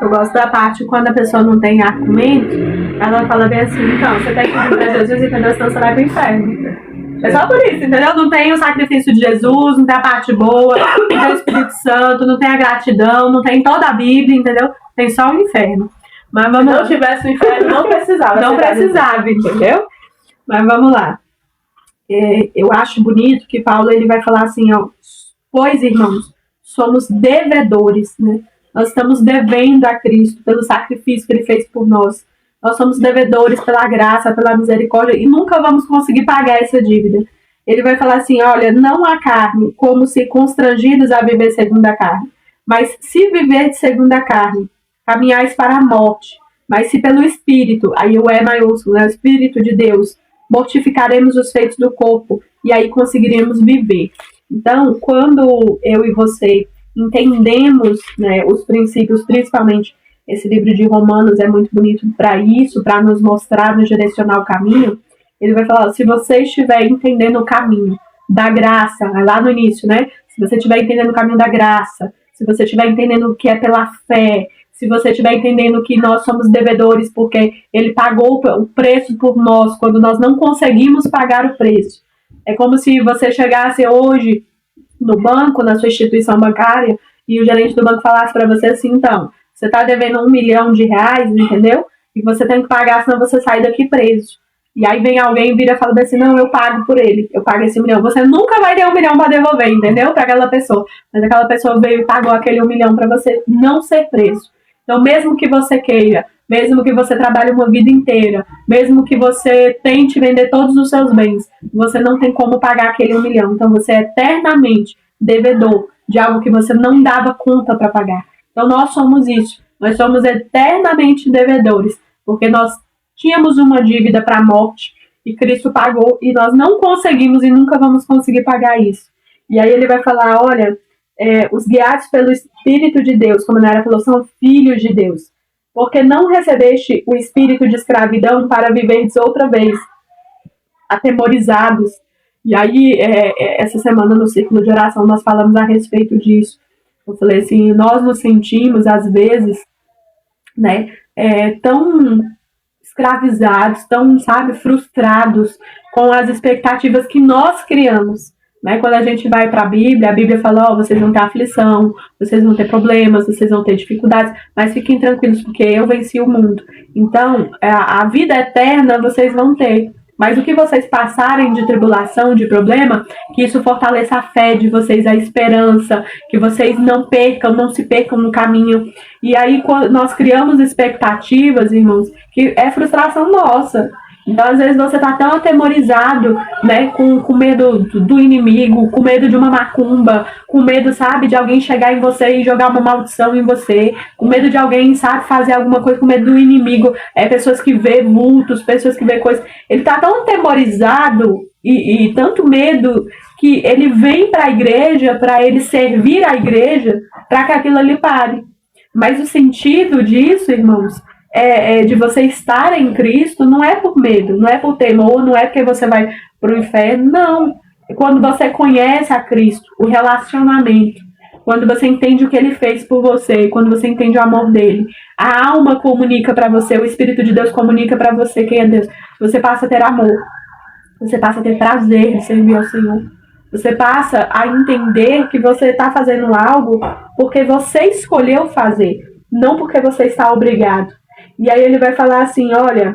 Eu gosto da parte quando a pessoa não tem argumento, ela fala bem assim, então, você tem que vir para Jesus, entendeu? Senão você vai pro inferno. É só por isso, entendeu? Não tem o sacrifício de Jesus, não tem a parte boa, não tem o Espírito Santo, não tem a gratidão, não tem toda a Bíblia, entendeu? Tem só o inferno. Mas vamos Se não tivesse o inferno, não precisava. Não precisava, entendeu? Mas vamos lá. Eu acho bonito que Paulo ele vai falar assim, ó, pois, irmãos, somos devedores, né? Nós estamos devendo a Cristo pelo sacrifício que ele fez por nós. Nós somos devedores pela graça, pela misericórdia e nunca vamos conseguir pagar essa dívida. Ele vai falar assim, olha, não há carne, como se constrangidos a viver segundo a carne. Mas se viver segundo a carne, caminhais para a morte. Mas se pelo Espírito, aí o maiúsculo, né, o Espírito de Deus, mortificaremos os feitos do corpo e aí conseguiremos viver. Então, quando eu e você entendemos, né, os princípios, principalmente esse livro de Romanos é muito bonito para isso, para nos mostrar, nos direcionar o caminho. Ele vai falar, se você estiver entendendo o caminho da graça, lá no início, né? Se você estiver entendendo o caminho da graça, se você estiver entendendo o que é pela fé, se você estiver entendendo que nós somos devedores porque ele pagou o preço por nós, quando nós não conseguimos pagar o preço. É como se você chegasse hoje no banco, na sua instituição bancária, e o gerente do banco falasse para você assim, então, você está devendo R$1 milhão, entendeu? E você tem que pagar, senão você sai daqui preso. E aí vem alguém e vira e fala assim, não, eu pago por ele, eu pago esse 1 milhão. Você nunca vai ter 1 milhão para devolver, entendeu? Para aquela pessoa. Mas aquela pessoa veio e pagou aquele 1 milhão para você não ser preso. Então, mesmo que você queira, mesmo que você trabalhe uma vida inteira, mesmo que você tente vender todos os seus bens, você não tem como pagar aquele 1 milhão. Então, você é eternamente devedor de algo que você não dava conta para pagar. Então, nós somos isso. Nós somos eternamente devedores, porque nós tínhamos uma dívida para a morte e Cristo pagou e nós não conseguimos e nunca vamos conseguir pagar isso. E aí ele vai falar, olha, os guiados pelo Espírito de Deus, como a Nara falou, são filhos de Deus, porque não recebeste o espírito de escravidão para viverdes outra vez, atemorizados. E aí, essa semana no círculo de oração, nós falamos a respeito disso. Eu falei assim, nós nos sentimos, às vezes, né, tão escravizados, tão, sabe, frustrados com as expectativas que nós criamos. Né? Quando a gente vai para a Bíblia fala, vocês vão ter aflição, vocês vão ter problemas, vocês vão ter dificuldades, mas fiquem tranquilos, porque eu venci o mundo. Então, a vida eterna vocês vão ter. Mas o que vocês passarem de tribulação, de problema, que isso fortaleça a fé de vocês, a esperança, que vocês não se percam no caminho. E aí nós criamos expectativas, irmãos, que é frustração nossa. Então, às vezes, você está tão atemorizado, né, com medo do inimigo, com medo de uma macumba, com medo, sabe, de alguém chegar em você e jogar uma maldição em você, com medo de alguém, sabe, fazer alguma coisa, com medo do inimigo, pessoas que vê vultos, pessoas que vê coisas. Ele está tão atemorizado e tanto medo que ele vem para a igreja, para ele servir a igreja, para que aquilo ali pare. Mas o sentido disso, irmãos, de você estar em Cristo, não é por medo, não é por temor, não é porque você vai para o inferno, não. É quando você conhece a Cristo, o relacionamento, quando você entende o que ele fez por você, quando você entende o amor dele, a alma comunica para você, o Espírito de Deus comunica para você quem é Deus. Você passa a ter amor, você passa a ter prazer de servir ao Senhor. Você passa a entender que você está fazendo algo porque você escolheu fazer, não porque você está obrigado. E aí ele vai falar assim, olha,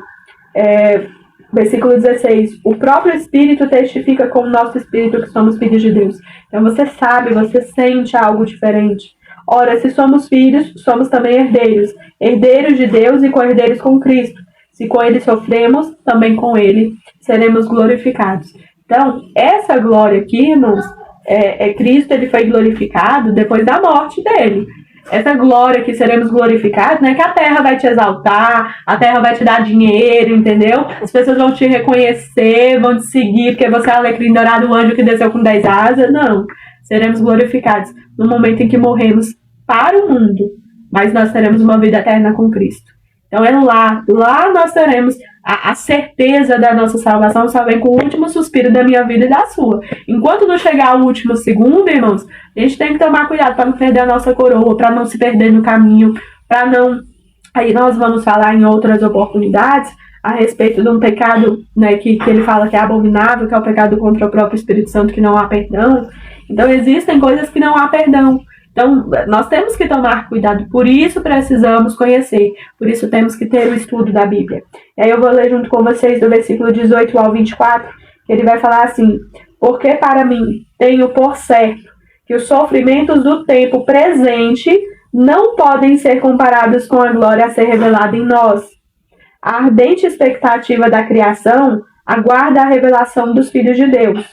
versículo 16, o próprio Espírito testifica com o nosso Espírito que somos filhos de Deus. Então você sabe, você sente algo diferente. Ora, se somos filhos, somos também herdeiros. Herdeiros de Deus e co-herdeiros com Cristo. Se com ele sofremos, também com ele seremos glorificados. Então, essa glória aqui, irmãos, Cristo, ele foi glorificado depois da morte dele. Essa glória que seremos glorificados, não é que a terra vai te exaltar, a terra vai te dar dinheiro, entendeu? As pessoas vão te reconhecer, vão te seguir, porque você é o alecrim dourado, o anjo que desceu com 10 asas. Não. Seremos glorificados no momento em que morremos para o mundo, mas nós teremos uma vida eterna com Cristo. Então é lá nós teremos a certeza da nossa salvação, só vem com o último suspiro da minha vida e da sua. Enquanto não chegar o último segundo, irmãos, a gente tem que tomar cuidado para não perder a nossa coroa, para não se perder no caminho, para não... Aí nós vamos falar em outras oportunidades a respeito de um pecado, né, que ele fala que é abominável, que é o pecado contra o próprio Espírito Santo, que não há perdão. Então existem coisas que não há perdão. Então, nós temos que tomar cuidado, por isso precisamos conhecer, por isso temos que ter o estudo da Bíblia. E aí eu vou ler junto com vocês do versículo 18 ao 24, que ele vai falar assim, porque para mim tenho por certo que os sofrimentos do tempo presente não podem ser comparados com a glória a ser revelada em nós. A ardente expectativa da criação aguarda a revelação dos filhos de Deus.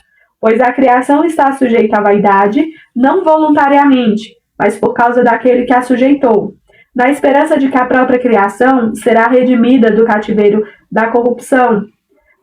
Pois a criação está sujeita à vaidade, não voluntariamente, mas por causa daquele que a sujeitou, na esperança de que a própria criação será redimida do cativeiro da corrupção,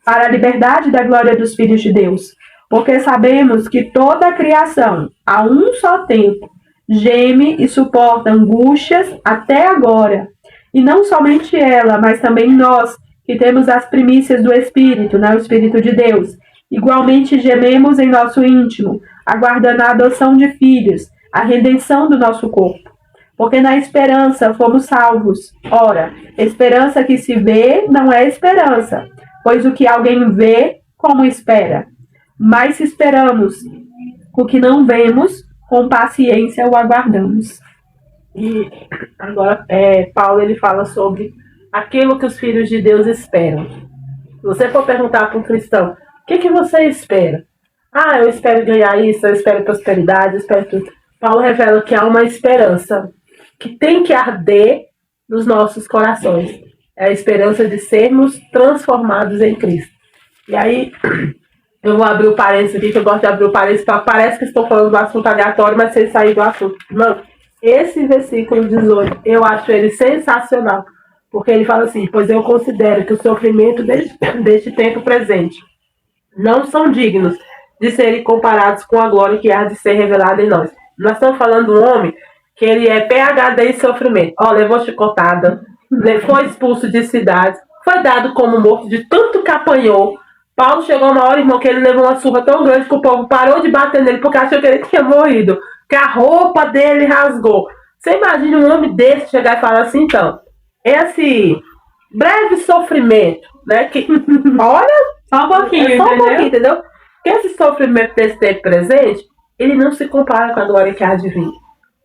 para a liberdade da glória dos filhos de Deus. Porque sabemos que toda a criação, a um só tempo, geme e suporta angústias até agora. E não somente ela, mas também nós, que temos as primícias do Espírito, né, o Espírito de Deus. Igualmente gememos em nosso íntimo, aguardando a adoção de filhos, a redenção do nosso corpo. Porque na esperança fomos salvos. Ora, esperança que se vê não é esperança, pois o que alguém vê, como espera? Mas se esperamos o que não vemos, com paciência o aguardamos. E agora Paulo ele fala sobre aquilo que os filhos de Deus esperam. Se você for perguntar para um cristão, o que você espera? Ah, eu espero ganhar isso, eu espero prosperidade, eu espero tudo. Paulo revela que há uma esperança que tem que arder nos nossos corações. É a esperança de sermos transformados em Cristo. E aí, eu vou abrir o parênteses aqui, que eu gosto de abrir o parênteses, parece que estou falando do assunto aleatório, mas sem sair do assunto. Mano, esse versículo 18, eu acho ele sensacional. Porque ele fala assim, pois eu considero que o sofrimento deste tempo presente não são dignos de serem comparados com a glória que há de ser revelada em nós. Nós estamos falando de um homem que ele é PhD em sofrimento. Ó, levou chicotada, foi expulso de cidades, foi dado como morto de tanto que apanhou. Paulo chegou uma hora, irmão, que ele levou uma surra tão grande que o povo parou de bater nele porque achou que ele tinha morrido. Que a roupa dele rasgou. Você imagina um homem desse chegar e falar assim, então, esse breve sofrimento, né, que, olha... Só um pouquinho, só um pouquinho, entendeu? Porque esse sofrimento desse tempo presente, ele não se compara com a glória que há de vir.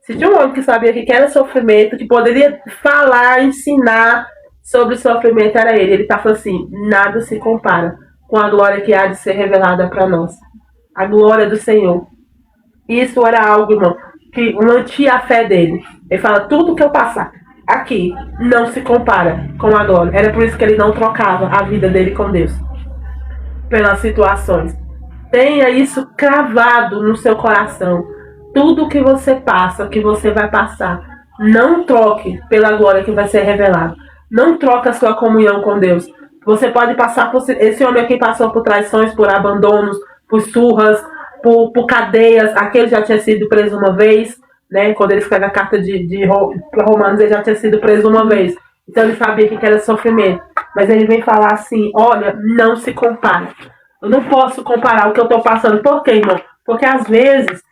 Se tinha um homem que sabia que era sofrimento, que poderia falar, ensinar sobre sofrimento, era ele. Ele está falando assim, nada se compara com a glória que há de ser revelada para nós. A glória do Senhor. Isso era algo, irmão, que mantinha a fé dele. Ele fala, tudo que eu passar aqui não se compara com a glória. Era por isso que ele não trocava a vida dele com Deus. Pelas situações. Tenha isso cravado no seu coração. Tudo que você passa, que você vai passar, não troque pela glória que vai ser revelada. Não troque a sua comunhão com Deus Você pode passar por... Esse homem aqui passou por traições, por abandonos, por surras, por cadeias. Aquele já tinha sido preso uma vez, né? Quando ele escreve a carta de Romanos, ele já tinha sido preso uma vez. Então ele sabia que era sofrimento. Mas ele vem falar assim, olha, não se compara. Eu não posso comparar o que eu estou passando. Por quê, irmão? Porque às vezes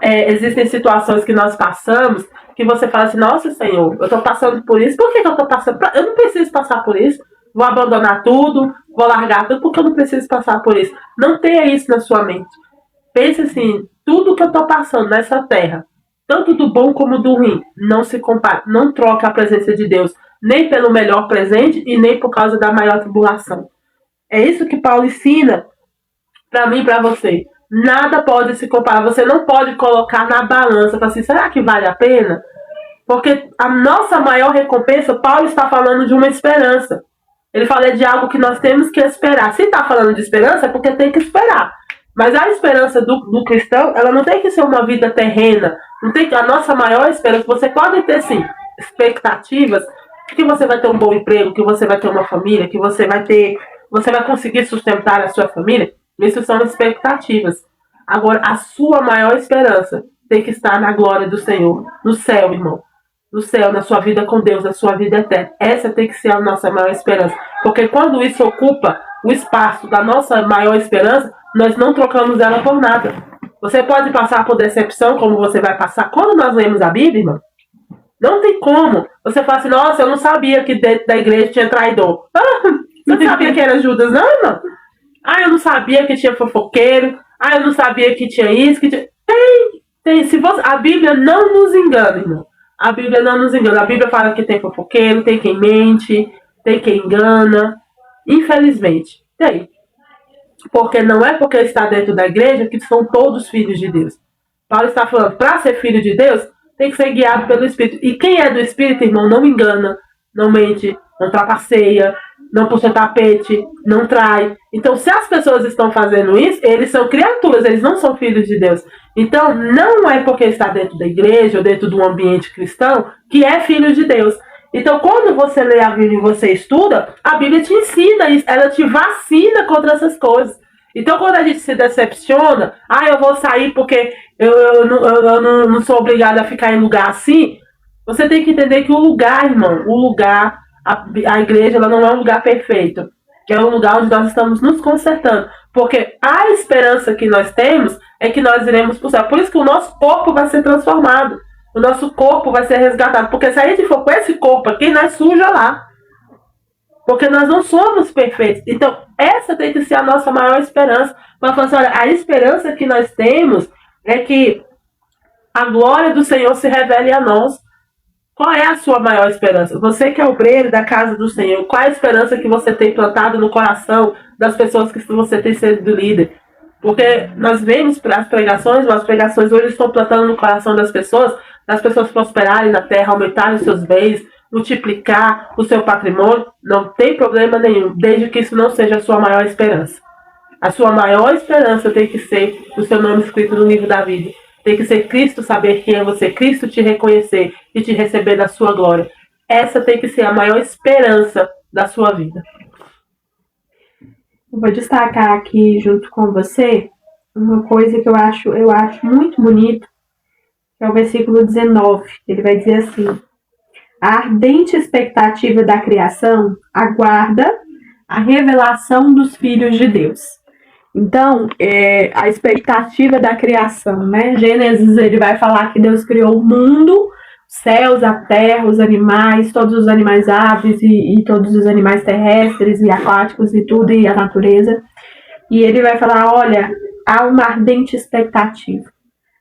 existem situações que nós passamos que você fala assim, nossa, Senhor, eu estou passando por isso. Por que eu estou passando? Eu não preciso passar por isso. Vou abandonar tudo, vou largar tudo, porque eu não preciso passar por isso. Não tenha isso na sua mente. Pense assim, tudo que eu estou passando nessa terra, tanto do bom como do ruim, não se compara. Não troque a presença de Deus, nem pelo melhor presente e nem por causa da maior tribulação. É isso que Paulo ensina para mim e para você. Nada pode se comparar. Você não pode colocar na balança, para assim, será que vale a pena? Porque a nossa maior recompensa, Paulo está falando de uma esperança. Ele fala de algo que nós temos que esperar. Se está falando de esperança, é porque tem que esperar. Mas a esperança do cristão, ela não tem que ser uma vida terrena. Não tem que, a nossa maior esperança, você pode ter, sim, expectativas de que você vai ter um bom emprego, que você vai ter uma família, que você vai conseguir sustentar a sua família. Isso são expectativas. Agora, a sua maior esperança tem que estar na glória do Senhor, no céu, irmão. No céu, na sua vida com Deus, na sua vida eterna. Essa tem que ser a nossa maior esperança. Porque quando isso ocupa o espaço da nossa maior esperança, nós não trocamos ela por nada. Você pode passar por decepção, como você vai passar. Quando nós lemos a Bíblia, irmão, não tem como. Você fala assim, nossa, eu não sabia que dentro da igreja tinha traidor. Você não sabia que era Judas, não, irmão? Eu não sabia que tinha fofoqueiro. Eu não sabia que tinha isso, que tinha... Tem. A Bíblia não nos engana, irmão. A Bíblia não nos engana. A Bíblia fala que tem fofoqueiro, tem quem mente, tem quem engana. Infelizmente, tem. Porque não é porque está dentro da igreja que são todos filhos de Deus. Paulo está falando, para ser filho de Deus, tem que ser guiado pelo Espírito. E quem é do Espírito, irmão, não engana, não mente, não trapaceia, não puxa tapete, não trai. Então, se as pessoas estão fazendo isso, eles são criaturas, eles não são filhos de Deus. Então, não é porque está dentro da igreja ou dentro de um ambiente cristão que é filho de Deus. Então, quando você lê a Bíblia e você estuda, a Bíblia te ensina isso, ela te vacina contra essas coisas. Então, quando a gente se decepciona, eu vou sair porque eu não sou obrigada a ficar em lugar assim, você tem que entender que o lugar, irmão, a igreja, ela não é um lugar perfeito. É um lugar onde nós estamos nos consertando. Porque a esperança que nós temos é que nós iremos para o céu. Por isso que o nosso corpo vai ser transformado. O nosso corpo vai ser resgatado. Porque se a gente for com esse corpo aqui, nós suja lá. Porque nós não somos perfeitos. Então, essa tem que ser a nossa maior esperança. Mas assim, olha, a esperança que nós temos é que a glória do Senhor se revele a nós. Qual é a sua maior esperança? Você que é obreiro da casa do Senhor, qual é a esperança que você tem plantado no coração das pessoas que você tem sido líder? Porque nós vemos as pregações hoje estão plantando no coração das pessoas prosperarem na terra, aumentarem os seus bens, multiplicar o seu patrimônio. Não tem problema nenhum, desde que isso não seja a sua maior esperança. A sua maior esperança tem que ser o seu nome escrito no livro da vida. Tem que ser Cristo saber quem é você, Cristo te reconhecer e te receber da sua glória. Essa tem que ser a maior esperança da sua vida. Eu vou destacar aqui junto com você uma coisa que eu acho muito bonito, que é o versículo 19. Ele vai dizer assim: a ardente expectativa da criação aguarda a revelação dos filhos de Deus. Então, a expectativa da criação, né? Gênesis, ele vai falar que Deus criou o mundo, céus, a terra, os animais, todos os animais aves e todos os animais terrestres e aquáticos e tudo, e a natureza. E ele vai falar, olha, há uma ardente expectativa.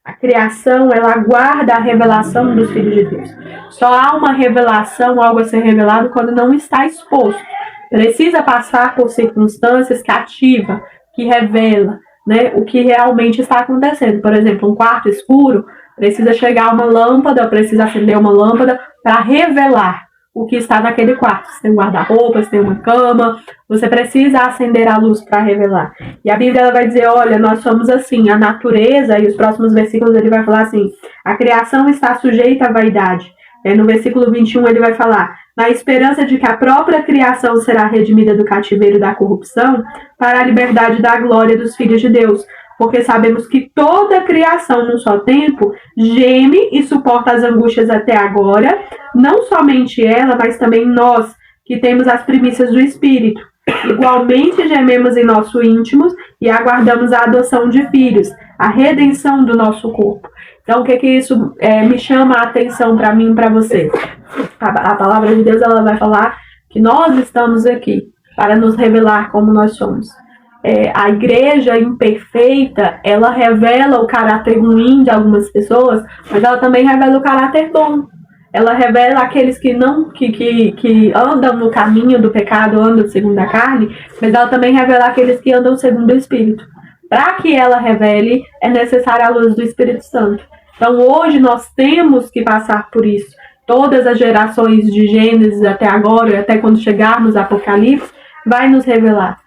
A criação, ela aguarda a revelação dos filhos de Deus. Só há uma revelação, algo a ser revelado, quando não está exposto. Precisa passar por circunstâncias que ativa, que revela, né, o que realmente está acontecendo. Por exemplo, um quarto escuro, precisa chegar uma lâmpada, precisa acender uma lâmpada para revelar o que está naquele quarto. Se tem um guarda-roupa, se tem uma cama, você precisa acender a luz para revelar. E a Bíblia ela vai dizer, olha, nós somos assim, a natureza, e os próximos versículos ele vai falar assim, a criação está sujeita à vaidade. No versículo 21 ele vai falar, na esperança de que a própria criação será redimida do cativeiro da corrupção para a liberdade da glória dos filhos de Deus. Porque sabemos que toda a criação, num só tempo, geme e suporta as angústias até agora, não somente ela, mas também nós, que temos as primícias do Espírito. Igualmente gememos em nosso íntimos e aguardamos a adoção de filhos, a redenção do nosso corpo. Então, o que isso me chama a atenção para mim e para você? A palavra de Deus, ela vai falar que nós estamos aqui para nos revelar como nós somos. A igreja imperfeita, ela revela o caráter ruim de algumas pessoas, mas ela também revela o caráter bom. Ela revela aqueles que não que andam no caminho do pecado, andam segundo a carne, mas ela também revela aqueles que andam segundo o Espírito. Para que ela revele, é necessária a luz do Espírito Santo. Então hoje nós temos que passar por isso. Todas as gerações de Gênesis até agora, e até quando chegarmos a Apocalipse, vai nos revelar.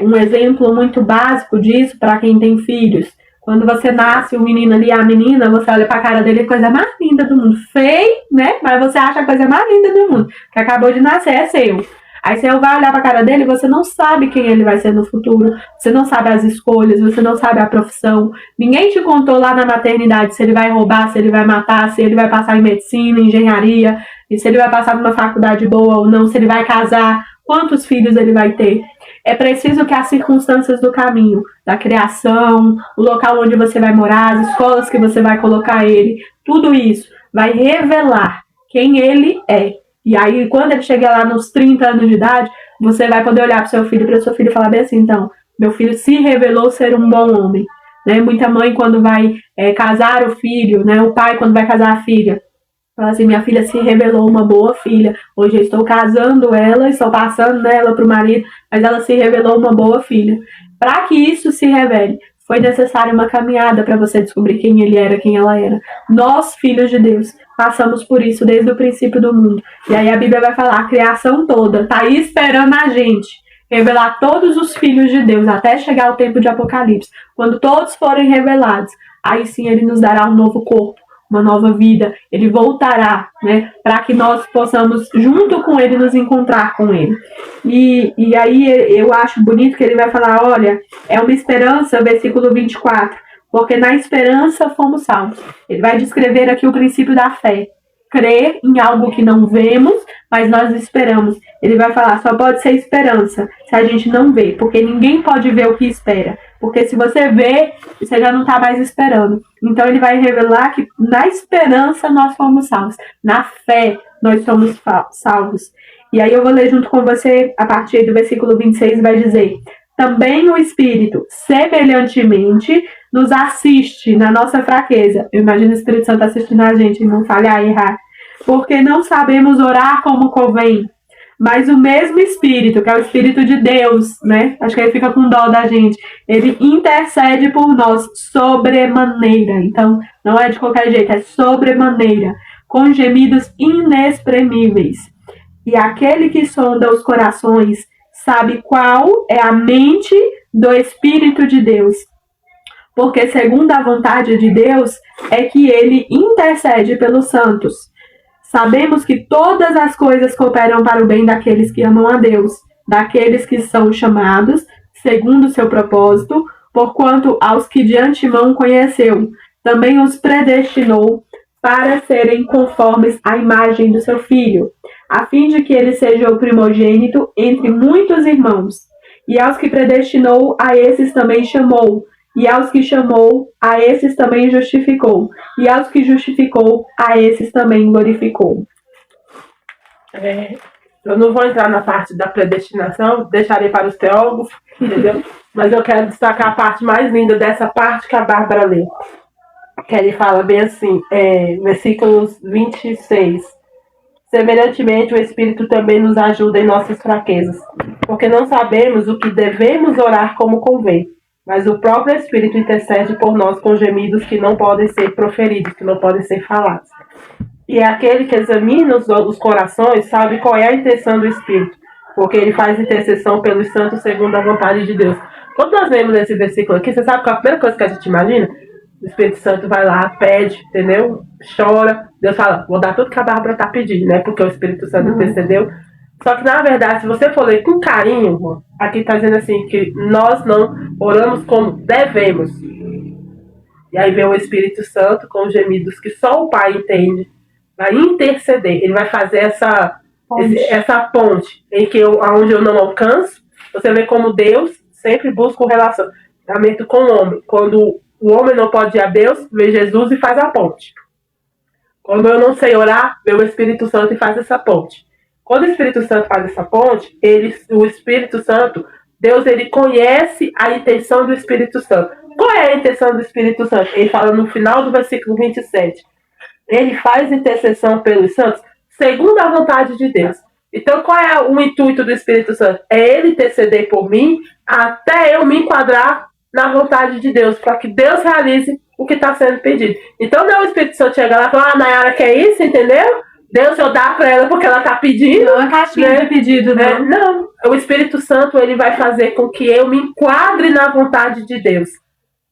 Um exemplo muito básico disso para quem tem filhos. Quando você nasce, o menino ali, a menina, você olha para a cara dele, é a coisa mais linda do mundo. Feio, né? Mas você acha a coisa mais linda do mundo. Que acabou de nascer, é seu. Aí você vai olhar para a cara dele e você não sabe quem ele vai ser no futuro. Você não sabe as escolhas, você não sabe a profissão. Ninguém te contou lá na maternidade se ele vai roubar, se ele vai matar, se ele vai passar em medicina, engenharia, e se ele vai passar numa faculdade boa ou não, se ele vai casar, quantos filhos ele vai ter. É preciso que as circunstâncias do caminho, da criação, o local onde você vai morar, as escolas que você vai colocar ele, tudo isso vai revelar quem ele é. E aí, quando ele chegar lá nos 30 anos de idade, você vai poder olhar para o seu filho e para sua filha e falar bem assim, então, meu filho se revelou ser um bom homem. Né? Muita mãe, quando vai casar o filho, né? O pai, quando vai casar a filha, fala assim, minha filha se revelou uma boa filha. Hoje eu estou casando ela, estou passando ela para o marido, mas ela se revelou uma boa filha. Para que isso se revele, foi necessária uma caminhada para você descobrir quem ele era, quem ela era. Nós, filhos de Deus, passamos por isso desde o princípio do mundo. E aí a Bíblia vai falar, a criação toda está aí esperando a gente revelar todos os filhos de Deus, até chegar o tempo de Apocalipse. Quando todos forem revelados, aí sim ele nos dará um novo corpo, uma nova vida, ele voltará, né, para que nós possamos, junto com ele, nos encontrar com ele. E aí eu acho bonito que ele vai falar, olha, é uma esperança, versículo 24, porque na esperança fomos salvos. Ele vai descrever aqui o princípio da fé. Crer em algo que não vemos, mas nós esperamos. Ele vai falar, só pode ser esperança se a gente não vê, porque ninguém pode ver o que espera. Porque se você vê, você já não está mais esperando. Então ele vai revelar que na esperança nós fomos salvos. Na fé nós somos salvos. E aí eu vou ler junto com você, a partir do versículo 26, vai dizer, também o Espírito, semelhantemente, nos assiste na nossa fraqueza. Eu imagino o Espírito Santo assistindo a gente, não falhar e errar. Porque não sabemos orar como convém. Mas o mesmo Espírito, que é o Espírito de Deus, né? Acho que ele fica com dó da gente. Ele intercede por nós sobremaneira. Então, não é de qualquer jeito, é sobremaneira. Com gemidos inexprimíveis. E aquele que sonda os corações sabe qual é a mente do Espírito de Deus. Porque segundo a vontade de Deus é que ele intercede pelos santos. Sabemos que todas as coisas cooperam para o bem daqueles que amam a Deus, daqueles que são chamados segundo o seu propósito, porquanto aos que de antemão conheceu, também os predestinou para serem conformes à imagem do seu Filho, a fim de que ele seja o primogênito entre muitos irmãos. E aos que predestinou, a esses também chamou. E aos que chamou, a esses também justificou. E aos que justificou, a esses também glorificou. Eu não vou entrar na parte da predestinação, deixarei para os teólogos, entendeu? Mas eu quero destacar a parte mais linda dessa parte que a Bárbara lê. Que ele fala bem assim, versículos 26. Semelhantemente, o Espírito também nos ajuda em nossas fraquezas, porque não sabemos o que devemos orar como convém. Mas o próprio Espírito intercede por nós com gemidos que não podem ser proferidos, que não podem ser falados. E aquele que examina os corações sabe qual é a intenção do Espírito, porque ele faz intercessão pelos santos segundo a vontade de Deus. Quando nós lemos esse versículo aqui, você sabe qual é a primeira coisa que a gente imagina? O Espírito Santo vai lá, pede, entendeu? chora. Deus fala, vou dar tudo que a Bárbara tá pedindo, né? Porque o Espírito Santo intercedeu. Só que, na verdade, se você for ler com carinho, aqui tá dizendo assim, que nós não oramos como devemos. E aí vem o Espírito Santo com gemidos que só o Pai entende. Vai interceder. Ele vai fazer essa ponte em que onde eu não alcanço. Você vê como Deus sempre busca o relacionamento com o homem. Quando o homem não pode ir a Deus, vê Jesus e faz a ponte. Quando eu não sei orar, vê o Espírito Santo e faz essa ponte. Quando o Espírito Santo faz essa ponte, o Espírito Santo, Deus, ele conhece a intenção do Espírito Santo. Qual é a intenção do Espírito Santo? Ele fala no final do versículo 27. Ele faz intercessão pelos santos segundo a vontade de Deus. Então, qual é o intuito do Espírito Santo? É ele interceder por mim até eu me enquadrar na vontade de Deus, para que Deus realize o que está sendo pedido. Então, não é o Espírito Santo chegar lá e falar, Nayara quer isso, entendeu? Deus, eu dar para ela porque ela está pedindo. Não é caixinha de pedido, né? Não, o Espírito Santo, ele vai fazer com que eu me enquadre na vontade de Deus,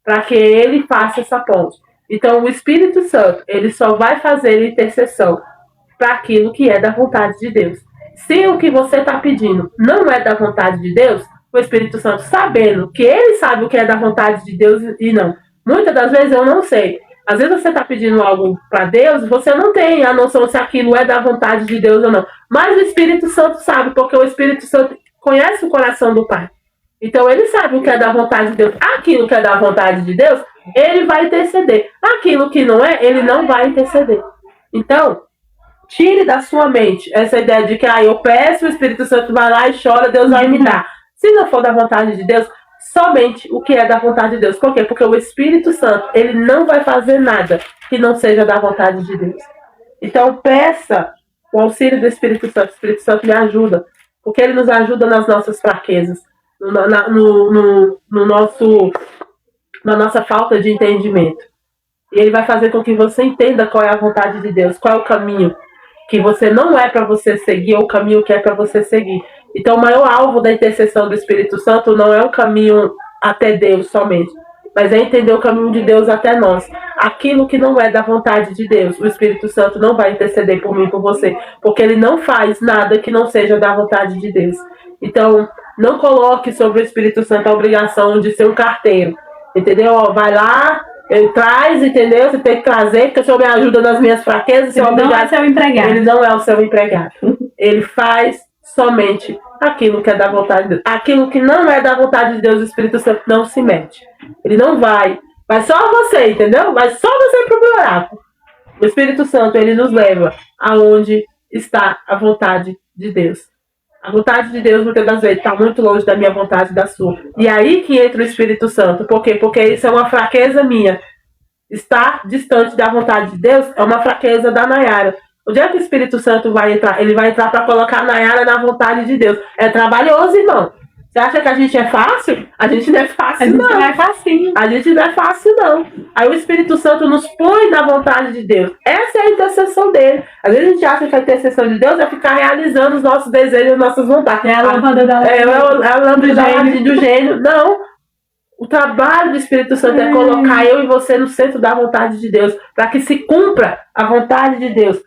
para que ele faça essa ponte. Então, o Espírito Santo, ele só vai fazer intercessão para aquilo que é da vontade de Deus. Se o que você está pedindo não é da vontade de Deus, o Espírito Santo, sabendo que ele sabe o que é da vontade de Deus e não. Muitas das vezes eu não sei. Às vezes você está pedindo algo para Deus, você não tem a noção se aquilo é da vontade de Deus ou não. Mas o Espírito Santo sabe, porque o Espírito Santo conhece o coração do Pai. Então ele sabe o que é da vontade de Deus. Aquilo que é da vontade de Deus, ele vai interceder. Aquilo que não é, ele não vai interceder. Então, tire da sua mente essa ideia de que eu peço, o Espírito Santo vai lá e chora, Deus vai me dar. Se não for da vontade de Deus, somente o que é da vontade de Deus. Por quê? Porque o Espírito Santo, ele não vai fazer nada que não seja da vontade de Deus. Então, peça o auxílio do Espírito Santo. O Espírito Santo me ajuda, porque ele nos ajuda nas nossas fraquezas, na nossa falta de entendimento. E ele vai fazer com que você entenda qual é a vontade de Deus, qual é o caminho que você não é para você seguir, ou o caminho que é para você seguir. Então, o maior alvo da intercessão do Espírito Santo não é o caminho até Deus somente, mas é entender o caminho de Deus até nós. Aquilo que não é da vontade de Deus, o Espírito Santo não vai interceder por mim e por você, porque ele não faz nada que não seja da vontade de Deus. Então, não coloque sobre o Espírito Santo a obrigação de ser um carteiro, entendeu? Vai lá, ele traz, entendeu? Você tem que trazer, porque o Senhor me ajuda nas minhas fraquezas. Ele não é seu empregado. Ele não é o seu empregado. Ele faz somente aquilo que é da vontade de Deus. Aquilo que não é da vontade de Deus, o Espírito Santo não se mete. Ele não vai. Vai só você, entendeu? Vai só você pro buraco. O Espírito Santo, ele nos leva aonde está a vontade de Deus. A vontade de Deus, muitas das vezes, está muito longe da minha vontade e da sua. E aí que entra o Espírito Santo. Por quê? Porque isso é uma fraqueza minha. Estar distante da vontade de Deus é uma fraqueza da Nayara. Onde é que o Espírito Santo vai entrar? Ele vai entrar para colocar a Nayara na vontade de Deus. É trabalhoso, irmão. Você acha que a gente é fácil? A gente não é fácil, não. A gente não é facinho. A gente não é fácil, não. Aí o Espírito Santo nos põe na vontade de Deus. Essa é a intercessão dele. Às vezes a gente acha que a intercessão de Deus é ficar realizando os nossos desejos, as nossas vontades. É a lâmpada do gênio. Não. O trabalho do Espírito Santo é colocar eu e você no centro da vontade de Deus, para que se cumpra a vontade de Deus.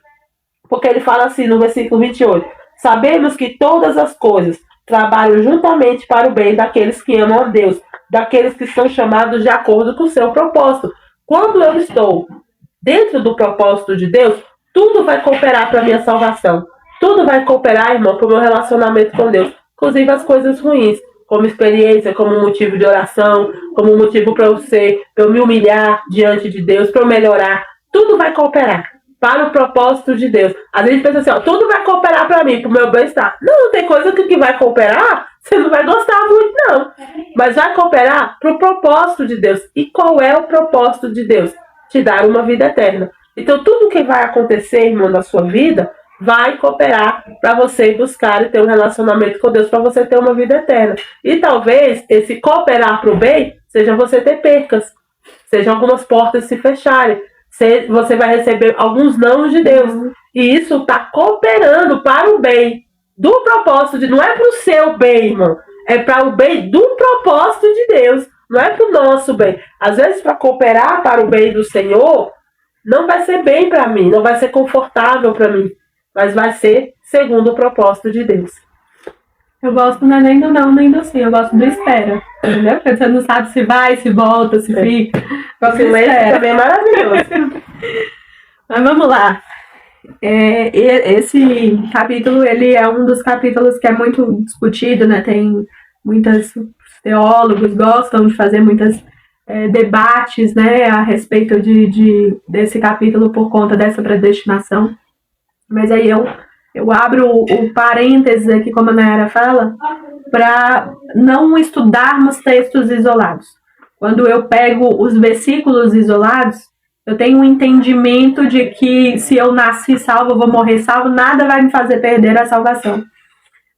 Porque ele fala assim no versículo 28. Sabemos que todas as coisas trabalham juntamente para o bem daqueles que amam a Deus, daqueles que são chamados de acordo com o seu propósito. Quando eu estou dentro do propósito de Deus, tudo vai cooperar para a minha salvação. Tudo vai cooperar, irmão, para o meu relacionamento com Deus. Inclusive as coisas ruins, como experiência, como motivo de oração, como motivo para eu me humilhar diante de Deus, para eu melhorar. Tudo vai cooperar para o propósito de Deus. Às vezes a gente pensa assim, tudo vai cooperar para mim, para o meu bem-estar. Não, tem coisa que vai cooperar, você não vai gostar muito, não. Mas vai cooperar para o propósito de Deus. E qual é o propósito de Deus? Te dar uma vida eterna. Então, tudo que vai acontecer, irmão, na sua vida, vai cooperar para você buscar e ter um relacionamento com Deus, para você ter uma vida eterna. E talvez esse cooperar para o bem seja você ter percas, sejam algumas portas se fecharem. Você vai receber alguns não de Deus. E isso está cooperando para o bem do propósito de... Não é para o seu bem, irmão. É para o bem do propósito de Deus. Não é para o nosso bem. Às vezes, para cooperar para o bem do Senhor, não vai ser bem para mim, não vai ser confortável para mim, mas vai ser segundo o propósito de Deus. Eu gosto não é nem do não, nem do sim, eu gosto do espera, entendeu? Porque você não sabe se vai, se volta, se fica. O silêncio também é maravilhoso. Mas vamos lá. Esse capítulo, ele é um dos capítulos que é muito discutido, né? Tem muitos teólogos gostam de fazer muitos debates, né, a respeito desse capítulo por conta dessa predestinação. Mas aí eu abro o parênteses aqui, como a Nayara fala, para não estudarmos textos isolados. Quando eu pego os versículos isolados, eu tenho um entendimento de que se eu nasci salvo, eu vou morrer salvo, nada vai me fazer perder a salvação.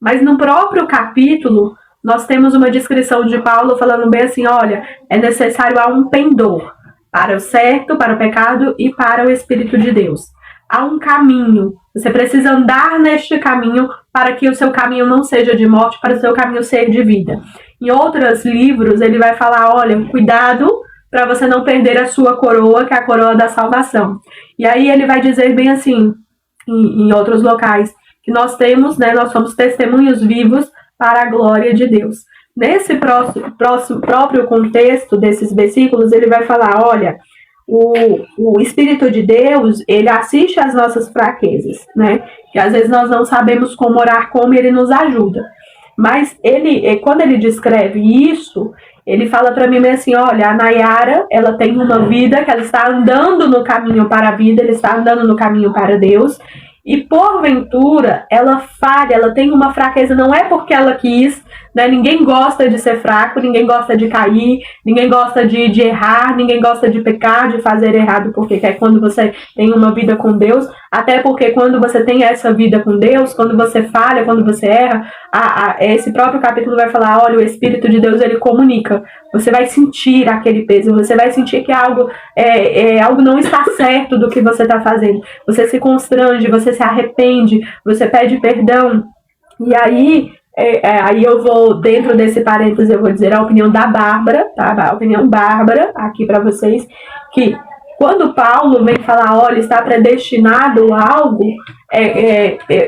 Mas no próprio capítulo, nós temos uma descrição de Paulo falando bem assim, olha, é necessário há um pendor para o certo, para o pecado e para o Espírito de Deus. Há um caminho, você precisa andar neste caminho para que o seu caminho não seja de morte, para o seu caminho ser de vida. Em outros livros, ele vai falar, olha, cuidado para você não perder a sua coroa, que é a coroa da salvação. E aí ele vai dizer bem assim, em outros locais, que nós temos, né, nós somos testemunhos vivos para a glória de Deus. Nesse próprio contexto desses versículos, ele vai falar, olha, o Espírito de Deus, ele assiste às nossas fraquezas, né? Que às vezes nós não sabemos como orar, como ele nos ajuda. Mas quando ele descreve isso, ele fala para mim assim, olha, a Nayara, ela tem uma vida que ela está andando no caminho para a vida, ela está andando no caminho para Deus, e porventura ela falha, ela tem uma fraqueza, não é porque ela quis, né? Ninguém gosta de ser fraco, ninguém gosta de cair, ninguém gosta de errar, ninguém gosta de pecar, de fazer errado, porque é quando você tem uma vida com Deus, até porque quando você tem essa vida com Deus, quando você falha, quando você erra, esse próprio capítulo vai falar, olha, o Espírito de Deus, ele comunica, você vai sentir aquele peso, você vai sentir que algo não está certo do que você está fazendo, você se constrange, você se arrepende, você pede perdão, e aí eu vou, dentro desse parênteses, eu vou dizer a opinião da Bárbara, tá? A opinião Bárbara, aqui para vocês, que quando Paulo vem falar, olha, está predestinado a algo,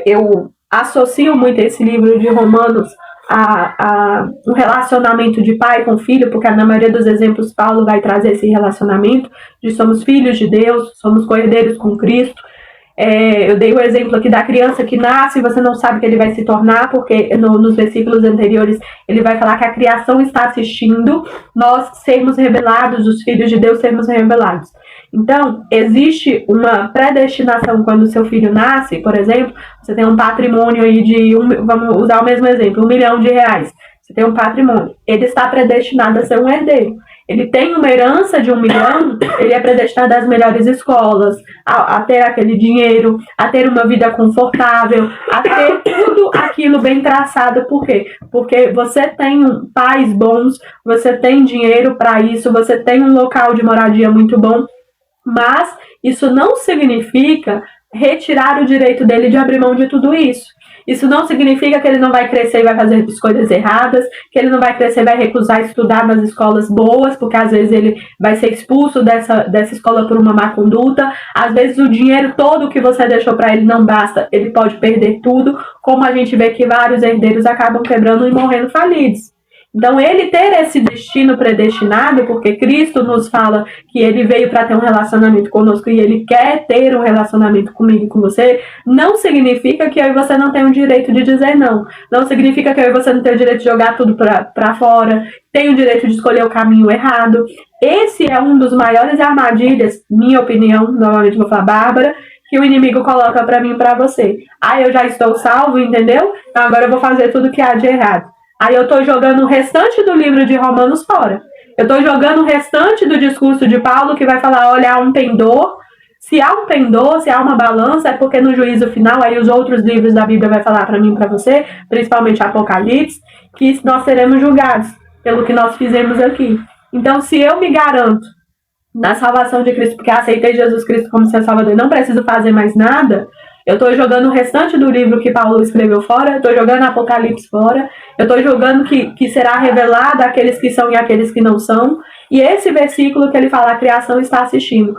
eu associo muito esse livro de Romanos a um relacionamento de pai com filho, porque na maioria dos exemplos Paulo vai trazer esse relacionamento de somos filhos de Deus, somos co-herdeiros com Cristo. Eu dei o exemplo aqui da criança que nasce e você não sabe o que ele vai se tornar, porque nos versículos anteriores ele vai falar que a criação está assistindo nós sermos revelados, os filhos de Deus sermos revelados. Então, existe uma predestinação quando o seu filho nasce, por exemplo, você tem um patrimônio aí vamos usar o mesmo exemplo, R$1 milhão. Você tem um patrimônio, ele está predestinado a ser um herdeiro. Ele tem uma herança de R$1 milhão, ele é predestinado às melhores escolas, a ter aquele dinheiro, a ter uma vida confortável, a ter tudo aquilo bem traçado. Por quê? Porque você tem pais bons, você tem dinheiro para isso, você tem um local de moradia muito bom, mas isso não significa retirar o direito dele de abrir mão de tudo isso. Isso não significa que ele não vai crescer e vai fazer escolhas erradas, que ele não vai crescer e vai recusar estudar nas escolas boas, porque às vezes ele vai ser expulso dessa escola por uma má conduta. Às vezes o dinheiro todo que você deixou para ele não basta, ele pode perder tudo, como a gente vê que vários herdeiros acabam quebrando e morrendo falidos. Então, ele ter esse destino predestinado, porque Cristo nos fala que ele veio para ter um relacionamento conosco e ele quer ter um relacionamento comigo e com você, não significa que eu e você não tem o direito de dizer não. Não significa que eu e você não tem o direito de jogar tudo para fora, tem o direito de escolher o caminho errado. Esse é um dos maiores armadilhas, minha opinião, novamente vou falar Bárbara, que o inimigo coloca para mim e para você. Eu já estou salvo, entendeu? Então agora eu vou fazer tudo que há de errado. Aí eu estou jogando o restante do livro de Romanos fora. Eu estou jogando o restante do discurso de Paulo, que vai falar, olha, há um pendor. Se há um pendor, se há uma balança, é porque no juízo final, aí os outros livros da Bíblia vai falar para mim e para você, principalmente Apocalipse, que nós seremos julgados pelo que nós fizemos aqui. Então, se eu me garanto na salvação de Cristo, porque aceitei Jesus Cristo como seu Salvador e não preciso fazer mais nada, eu estou jogando o restante do livro que Paulo escreveu fora, eu estou jogando Apocalipse fora, eu estou jogando que será revelado aqueles que são e aqueles que não são. E esse versículo que ele fala, a criação está assistindo.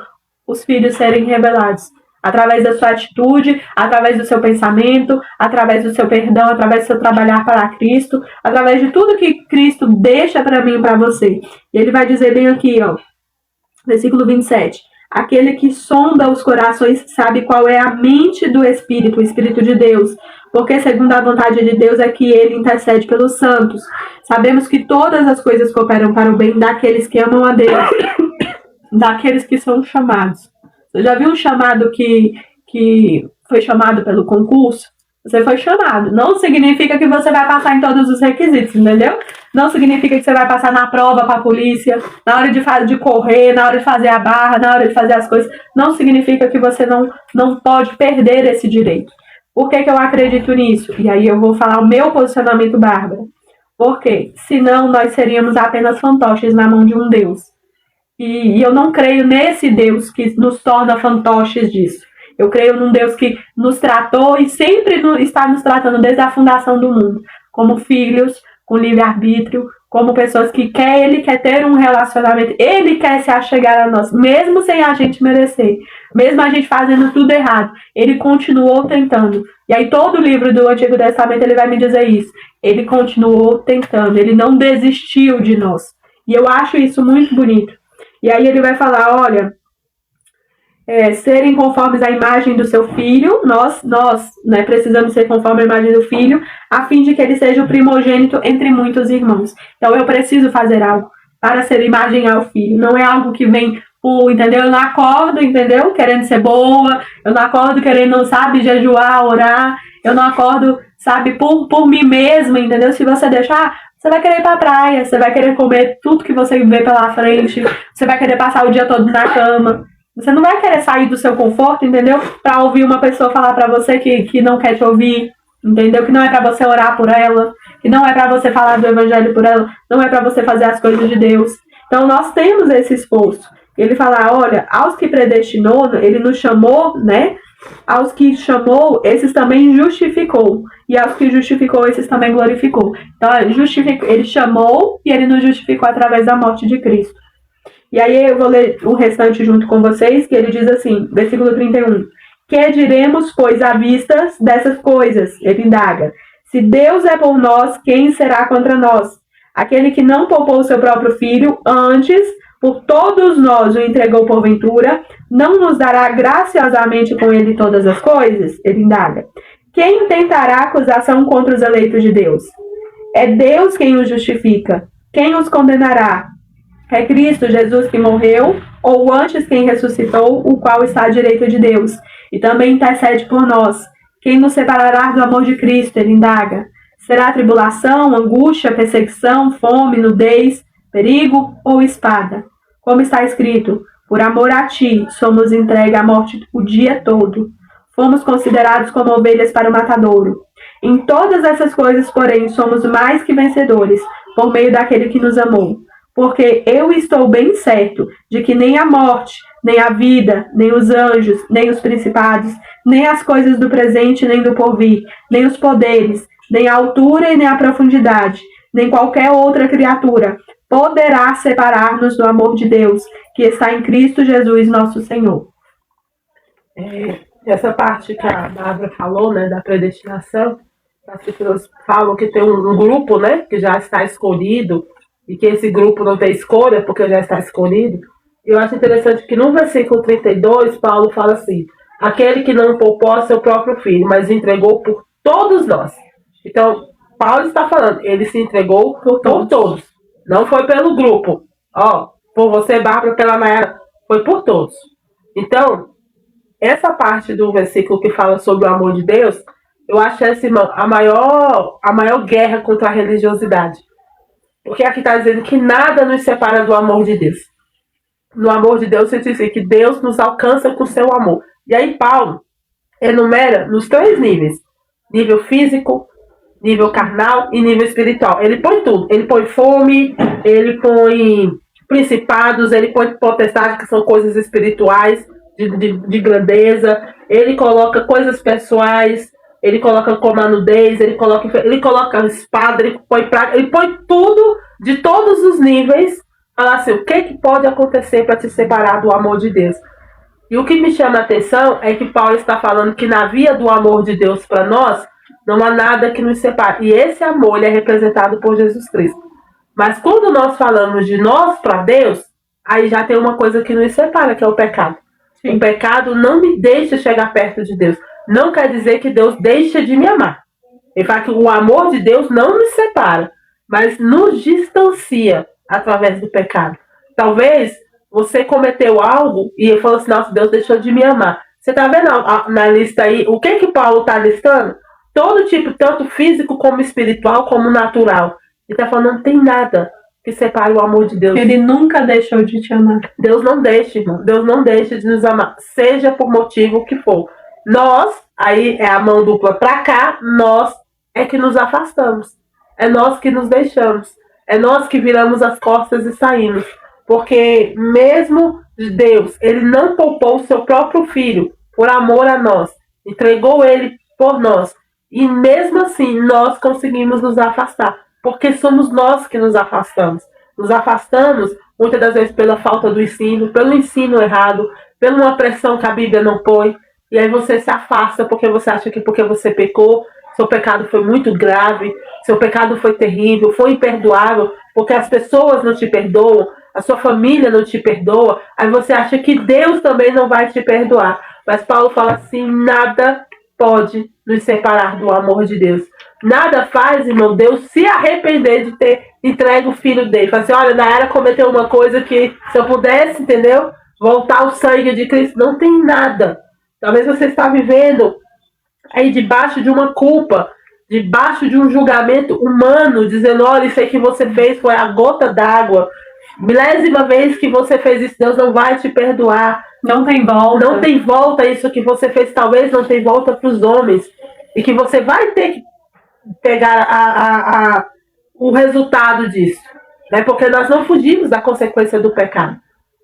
os filhos serem revelados. Através da sua atitude, através do seu pensamento, através do seu perdão, através do seu trabalhar para Cristo, através de tudo que Cristo deixa para mim e para você. E ele vai dizer bem aqui, ó, versículo 27. Aquele que sonda os corações sabe qual é a mente do Espírito, o Espírito de Deus, porque segundo a vontade de Deus é que ele intercede pelos santos. Sabemos que todas as coisas cooperam para o bem daqueles que amam a Deus, daqueles que são chamados. Você já viu um chamado que foi chamado pelo concurso? Você foi chamado. Não significa que você vai passar em todos os requisitos, entendeu? Não significa que você vai passar na prova para a polícia, na hora de correr, na hora de fazer a barra, na hora de fazer as coisas. Não significa que você não pode perder esse direito. Por que eu acredito nisso? E aí eu vou falar o meu posicionamento, Bárbara. Porque senão nós seríamos apenas fantoches na mão de um Deus. E eu não creio nesse Deus que nos torna fantoches disso. Eu creio num Deus que nos tratou e sempre está nos tratando desde a fundação do mundo, como filhos, com livre-arbítrio, como pessoas que ele quer ter um relacionamento, ele quer se achegar a nós, mesmo sem a gente merecer, mesmo a gente fazendo tudo errado, ele continuou tentando. E aí todo o livro do Antigo Testamento ele vai me dizer isso, ele continuou tentando, ele não desistiu de nós. E eu acho isso muito bonito. E aí ele vai falar, olha, serem conformes à imagem do seu filho, nós né, precisamos ser conforme a imagem do filho, a fim de que ele seja o primogênito entre muitos irmãos. Então eu preciso fazer algo para ser imagem ao filho. Não é algo que vem entendeu? Eu não acordo, entendeu? Querendo ser boa, eu não acordo querendo, sabe, jejuar, orar, eu não acordo, sabe, por mim mesma, entendeu? Se você deixar, você vai querer ir pra praia, você vai querer comer tudo que você vê pela frente, você vai querer passar o dia todo na cama. Você não vai querer sair do seu conforto, entendeu? Pra ouvir uma pessoa falar pra você que não quer te ouvir, entendeu? Que não é pra você orar por ela, que não é pra você falar do evangelho por ela, não é pra você fazer as coisas de Deus. Então nós temos esse esforço. Ele fala, olha, aos que predestinou, ele nos chamou, né? Aos que chamou, esses também justificou. E aos que justificou, esses também glorificou. Então, ele chamou e ele nos justificou através da morte de Cristo. E aí eu vou ler o restante junto com vocês, que ele diz assim, versículo 31. Que diremos, pois, à vista dessas coisas? Ele indaga. Se Deus é por nós, quem será contra nós? Aquele que não poupou o seu próprio filho, antes, por todos nós o entregou por ventura, não nos dará graciosamente com ele todas as coisas? Ele indaga. Quem tentará acusação contra os eleitos de Deus? É Deus quem os justifica. Quem os condenará? É Cristo Jesus que morreu, ou antes quem ressuscitou, o qual está à direita de Deus, e também intercede por nós. Quem nos separará do amor de Cristo? Ele indaga. Será tribulação, angústia, perseguição, fome, nudez, perigo ou espada? Como está escrito, por amor a ti, somos entregues à morte o dia todo. Fomos considerados como ovelhas para o matadouro. Em todas essas coisas, porém, somos mais que vencedores, por meio daquele que nos amou. Porque eu estou bem certo de que nem a morte, nem a vida, nem os anjos, nem os principados, nem as coisas do presente, nem do porvir, nem os poderes, nem a altura e nem a profundidade, nem qualquer outra criatura poderá separar-nos do amor de Deus, que está em Cristo Jesus, nosso Senhor. Essa parte que a Bárbara falou, né, da predestinação, as pessoas falam que tem um grupo, né, que já está escolhido, e que esse grupo não tem escolha, porque já está escolhido. Eu acho interessante que no versículo 32, Paulo fala assim, aquele que não poupou seu próprio filho, mas entregou por todos nós. Então, Paulo está falando, ele se entregou por todos. Não foi pelo grupo. Por você, Bárbara, pela Nayara. Foi por todos. Então, essa parte do versículo que fala sobre o amor de Deus, eu acho essa, irmão, a maior guerra contra a religiosidade. Porque aqui está dizendo que nada nos separa do amor de Deus. No amor de Deus, você diz que Deus nos alcança com o seu amor. E aí Paulo enumera nos 3 níveis. Nível físico, nível carnal e nível espiritual. Ele põe tudo. Ele põe fome, ele põe principados, ele põe potestade, que são coisas espirituais, de grandeza. Ele coloca coisas pessoais, ele coloca como a nudez, ele coloca espada, ele põe praga, ele põe tudo de todos os níveis. Falar assim, o que pode acontecer para te separar do amor de Deus? E o que me chama a atenção é que Paulo está falando que na via do amor de Deus para nós, não há nada que nos separe. E esse amor ele é representado por Jesus Cristo. Mas quando nós falamos de nós para Deus, aí já tem uma coisa que nos separa, que é o pecado. Sim. O pecado não me deixa chegar perto de Deus. Não quer dizer que Deus deixa de me amar. Ele fala que o amor de Deus não nos separa, mas nos distancia através do pecado. Talvez você cometeu algo e falou assim, nossa, Deus deixou de me amar. Você está vendo na lista aí, o que Paulo está listando? Todo tipo, tanto físico como espiritual, como natural. Ele está falando, não tem nada que separe o amor de Deus. Ele nunca deixou de te amar. Deus não deixa, irmão. Deus não deixa de nos amar, seja por motivo que for. Nós, aí é a mão dupla para cá, nós é que nos afastamos. É nós que nos deixamos. É nós que viramos as costas e saímos. Porque mesmo Deus, ele não poupou o seu próprio filho por amor a nós. Entregou ele por nós. E mesmo assim, nós conseguimos nos afastar. Porque somos nós que nos afastamos. Nos afastamos, muitas das vezes, pela falta do ensino, pelo ensino errado, pela uma pressão que a Bíblia não põe. E aí você se afasta porque você acha que porque você pecou, seu pecado foi muito grave, seu pecado foi terrível, foi imperdoável, porque as pessoas não te perdoam, a sua família não te perdoa, aí você acha que Deus também não vai te perdoar. Mas Paulo fala assim, nada pode nos separar do amor de Deus. Nada faz, irmão, Deus se arrepender de ter entregue o filho dele. Fala assim, olha, Nayara cometeu uma coisa que, se eu pudesse, entendeu? Voltar o sangue de Cristo, não tem nada. Talvez você está vivendo aí debaixo de uma culpa, debaixo de um julgamento humano, dizendo, olha, isso aí que você fez foi a gota d'água. Milésima vez que você fez isso, Deus não vai te perdoar. Não tem volta. Não tem volta isso que você fez, talvez não tem volta para os homens. E que você vai ter que pegar o resultado disso. Né? Porque nós não fugimos da consequência do pecado.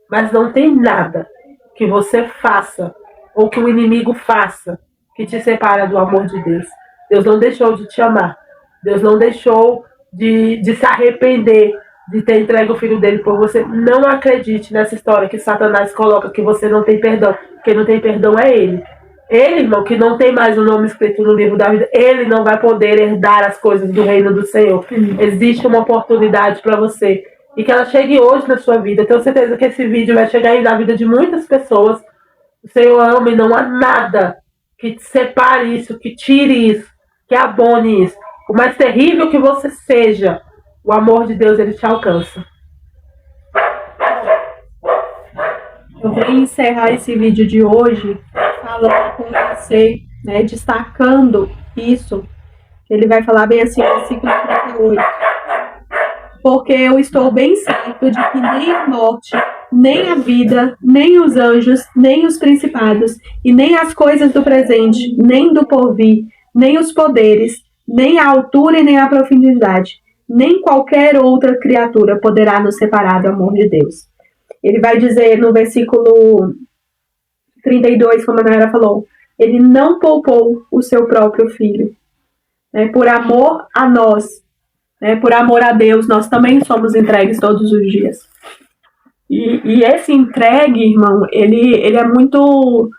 Mas não tem nada que você faça, ou que o inimigo faça, que te separa do amor de Deus. Deus não deixou de te amar. Deus não deixou de se arrepender de ter entregue o filho dele por você. Não acredite nessa história que Satanás coloca que você não tem perdão. Quem não tem perdão é ele. Ele, irmão, que não tem mais o nome escrito no livro da vida, ele não vai poder herdar as coisas do reino do Senhor. Existe uma oportunidade para você. E que ela chegue hoje na sua vida. Eu tenho certeza que esse vídeo vai chegar aí na vida de muitas pessoas. O Senhor ama e não há nada que te separe isso, que tire isso, que abone isso. Por mais terrível que você seja, o amor de Deus, ele te alcança. Eu vou encerrar esse vídeo de hoje falando com você, né, destacando isso. Ele vai falar bem assim, versículo 38. Porque eu estou bem certo de que nem a morte, nem a vida, nem os anjos, nem os principados, e nem as coisas do presente, nem do porvir, nem os poderes, nem a altura e nem a profundidade, nem qualquer outra criatura poderá nos separar do amor de Deus. Ele vai dizer no versículo 32, como a Nayara falou, ele não poupou o seu próprio filho. Né, por amor a nós, né, por amor a Deus, nós também somos entregues todos os dias. E esse entregue, irmão, ele é muito...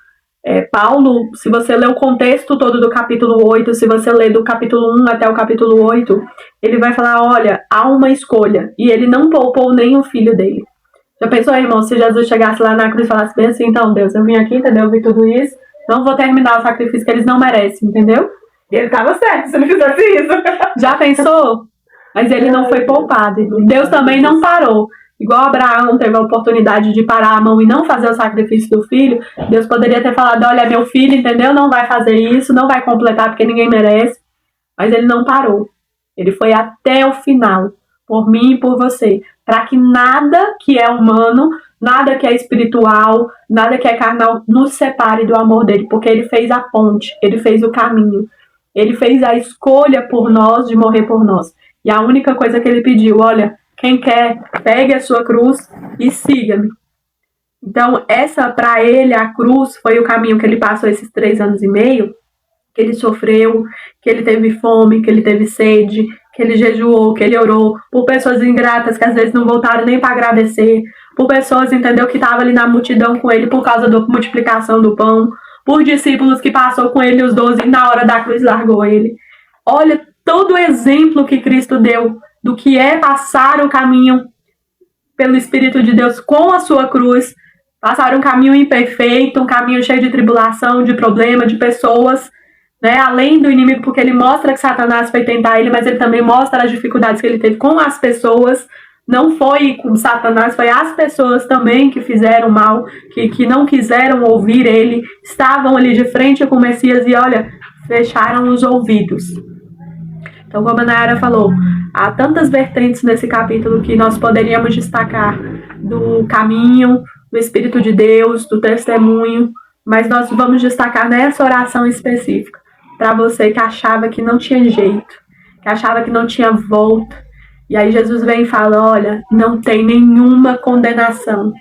Paulo, se você ler o contexto todo do capítulo 8, se você ler do capítulo 1 até o capítulo 8, ele vai falar, olha, há uma escolha, e ele não poupou nem o filho dele. Já pensou, irmão, se Jesus chegasse lá na cruz e falasse bem assim, então, Deus, eu vim aqui, entendeu, eu vi tudo isso, não vou terminar o sacrifício que eles não merecem, entendeu? E ele estava certo se ele fizesse isso. Já pensou? Mas ele não foi poupado. Deus também não parou. Igual Abraão teve a oportunidade de parar a mão e não fazer o sacrifício do filho, Deus poderia ter falado, olha, meu filho, entendeu? Não vai fazer isso, não vai completar porque ninguém merece. Mas ele não parou. Ele foi até o final, por mim e por você, para que nada que é humano, nada que é espiritual, nada que é carnal, nos separe do amor dele, porque ele fez a ponte, ele fez o caminho, ele fez a escolha por nós de morrer por nós. E a única coisa que ele pediu, olha, quem quer, pegue a sua cruz e siga-me. Então, essa, para ele, a cruz foi o caminho que ele passou esses 3 anos e meio, que ele sofreu, que ele teve fome, que ele teve sede, que ele jejuou, que ele orou por pessoas ingratas que às vezes não voltaram nem para agradecer, por pessoas, entendeu, que estavam ali na multidão com ele por causa da multiplicação do pão, por discípulos que passou com ele os 12 e na hora da cruz largou ele. Olha todo o exemplo que Cristo deu do que é passar o caminho pelo Espírito de Deus com a sua cruz, passar um caminho imperfeito, um caminho cheio de tribulação, de problema, de pessoas, né? Além do inimigo, porque ele mostra que Satanás foi tentar ele, mas ele também mostra as dificuldades que ele teve com as pessoas. Não foi com Satanás, foi as pessoas também que fizeram mal, que não quiseram ouvir ele, estavam ali de frente com o Messias e, olha, fecharam os ouvidos. Então, como a Nayara falou, há tantas vertentes nesse capítulo que nós poderíamos destacar do caminho, do Espírito de Deus, do testemunho, mas nós vamos destacar nessa oração específica para você que achava que não tinha jeito, que achava que não tinha volta. E aí Jesus vem e fala, olha, não tem nenhuma condenação,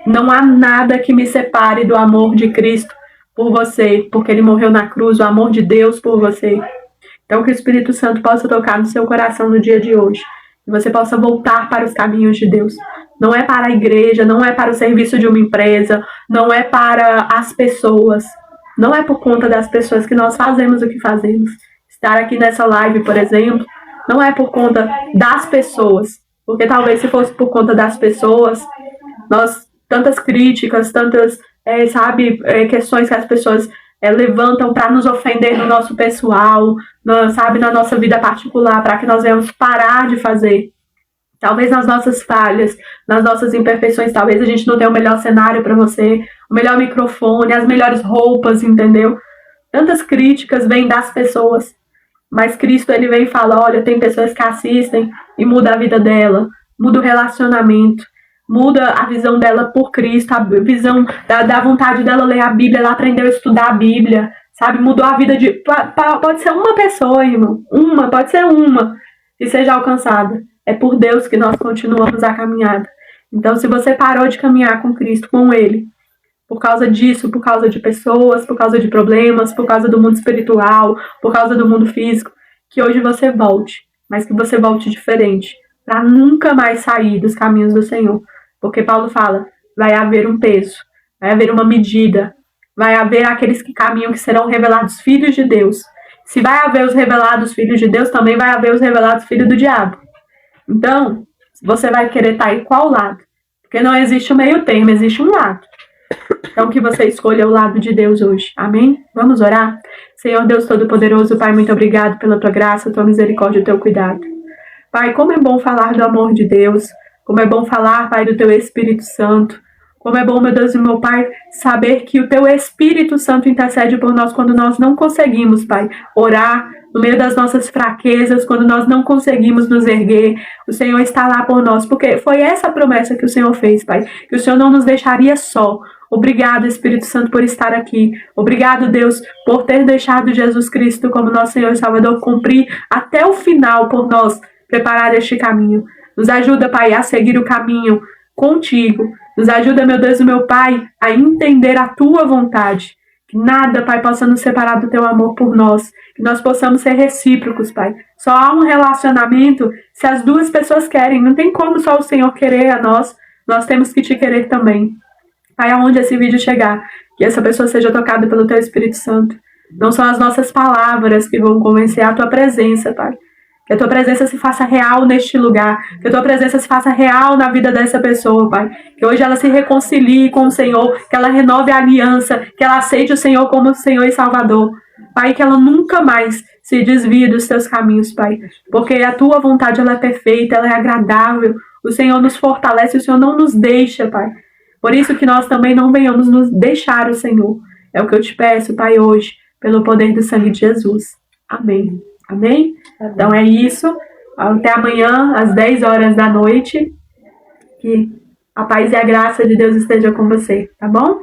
não há nada que me separe do amor de Cristo por você, porque ele morreu na cruz, o amor de Deus por você. Então que o Espírito Santo possa tocar no seu coração no dia de hoje, que você possa voltar para os caminhos de Deus. Não é para a igreja, não é para o serviço de uma empresa, não é para as pessoas, não é por conta das pessoas que nós fazemos o que fazemos. Estar aqui nessa live, por exemplo, não é por conta das pessoas, porque talvez se fosse por conta das pessoas, nós, tantas críticas, tantas, questões que as pessoas levantam para nos ofender no nosso pessoal, na nossa vida particular, para que nós venhamos parar de fazer. Talvez nas nossas falhas, nas nossas imperfeições, talvez a gente não tenha o melhor cenário para você, o melhor microfone, as melhores roupas, entendeu? Tantas críticas vêm das pessoas. Mas Cristo, ele vem e fala, olha, tem pessoas que assistem e muda a vida dela, muda o relacionamento, muda a visão dela por Cristo, a visão da vontade dela ler a Bíblia, ela aprendeu a estudar a Bíblia, sabe? Mudou a vida de... Pode ser uma pessoa, irmão, pode ser uma, que seja alcançada. É por Deus que nós continuamos a caminhada. Então, se você parou de caminhar com Cristo, com Ele, por causa disso, por causa de pessoas, por causa de problemas, por causa do mundo espiritual, por causa do mundo físico, que hoje você volte, mas que você volte diferente, para nunca mais sair dos caminhos do Senhor. Porque Paulo fala, vai haver um peso, vai haver uma medida, vai haver aqueles que caminham que serão revelados filhos de Deus. Se vai haver os revelados filhos de Deus, também vai haver os revelados filhos do diabo. Então, você vai querer estar em qual lado? Porque não existe um meio termo, existe um lado. Então que você escolha o lado de Deus hoje. Amém? Vamos orar? Senhor Deus Todo-Poderoso, Pai, muito obrigado pela tua graça, tua misericórdia e teu cuidado. Pai, como é bom falar do amor de Deus, como é bom falar, Pai, do teu Espírito Santo. Como é bom, meu Deus e meu Pai, saber que o teu Espírito Santo intercede por nós quando nós não conseguimos, Pai, orar no meio das nossas fraquezas, quando nós não conseguimos nos erguer. O Senhor está lá por nós, porque foi essa a promessa que o Senhor fez, Pai, que o Senhor não nos deixaria só. Obrigado, Espírito Santo, por estar aqui. Obrigado, Deus, por ter deixado Jesus Cristo como nosso Senhor e Salvador cumprir até o final por nós, preparar este caminho. Nos ajuda, Pai, a seguir o caminho contigo. Nos ajuda, meu Deus e meu Pai, a entender a tua vontade. Que nada, Pai, possa nos separar do teu amor por nós. Que nós possamos ser recíprocos, Pai. Só há um relacionamento se as duas pessoas querem. Não tem como só o Senhor querer a nós. Nós temos que te querer também. Pai, aonde esse vídeo chegar, que essa pessoa seja tocada pelo teu Espírito Santo. Não são as nossas palavras que vão convencer a tua presença, Pai. Que a tua presença se faça real neste lugar. Que a tua presença se faça real na vida dessa pessoa, Pai. Que hoje ela se reconcilie com o Senhor. Que ela renove a aliança. Que ela aceite o Senhor como Senhor e Salvador. Pai, que ela nunca mais se desvie dos teus caminhos, Pai. Porque a tua vontade ela é perfeita, ela é agradável. O Senhor nos fortalece, o Senhor não nos deixa, Pai. Por isso que nós também não venhamos nos deixar o Senhor. É o que eu te peço, Pai, hoje, pelo poder do sangue de Jesus. Amém. Amém? Então é isso. Até amanhã, às 10 horas da noite. Que a paz e a graça de Deus esteja com você, tá bom?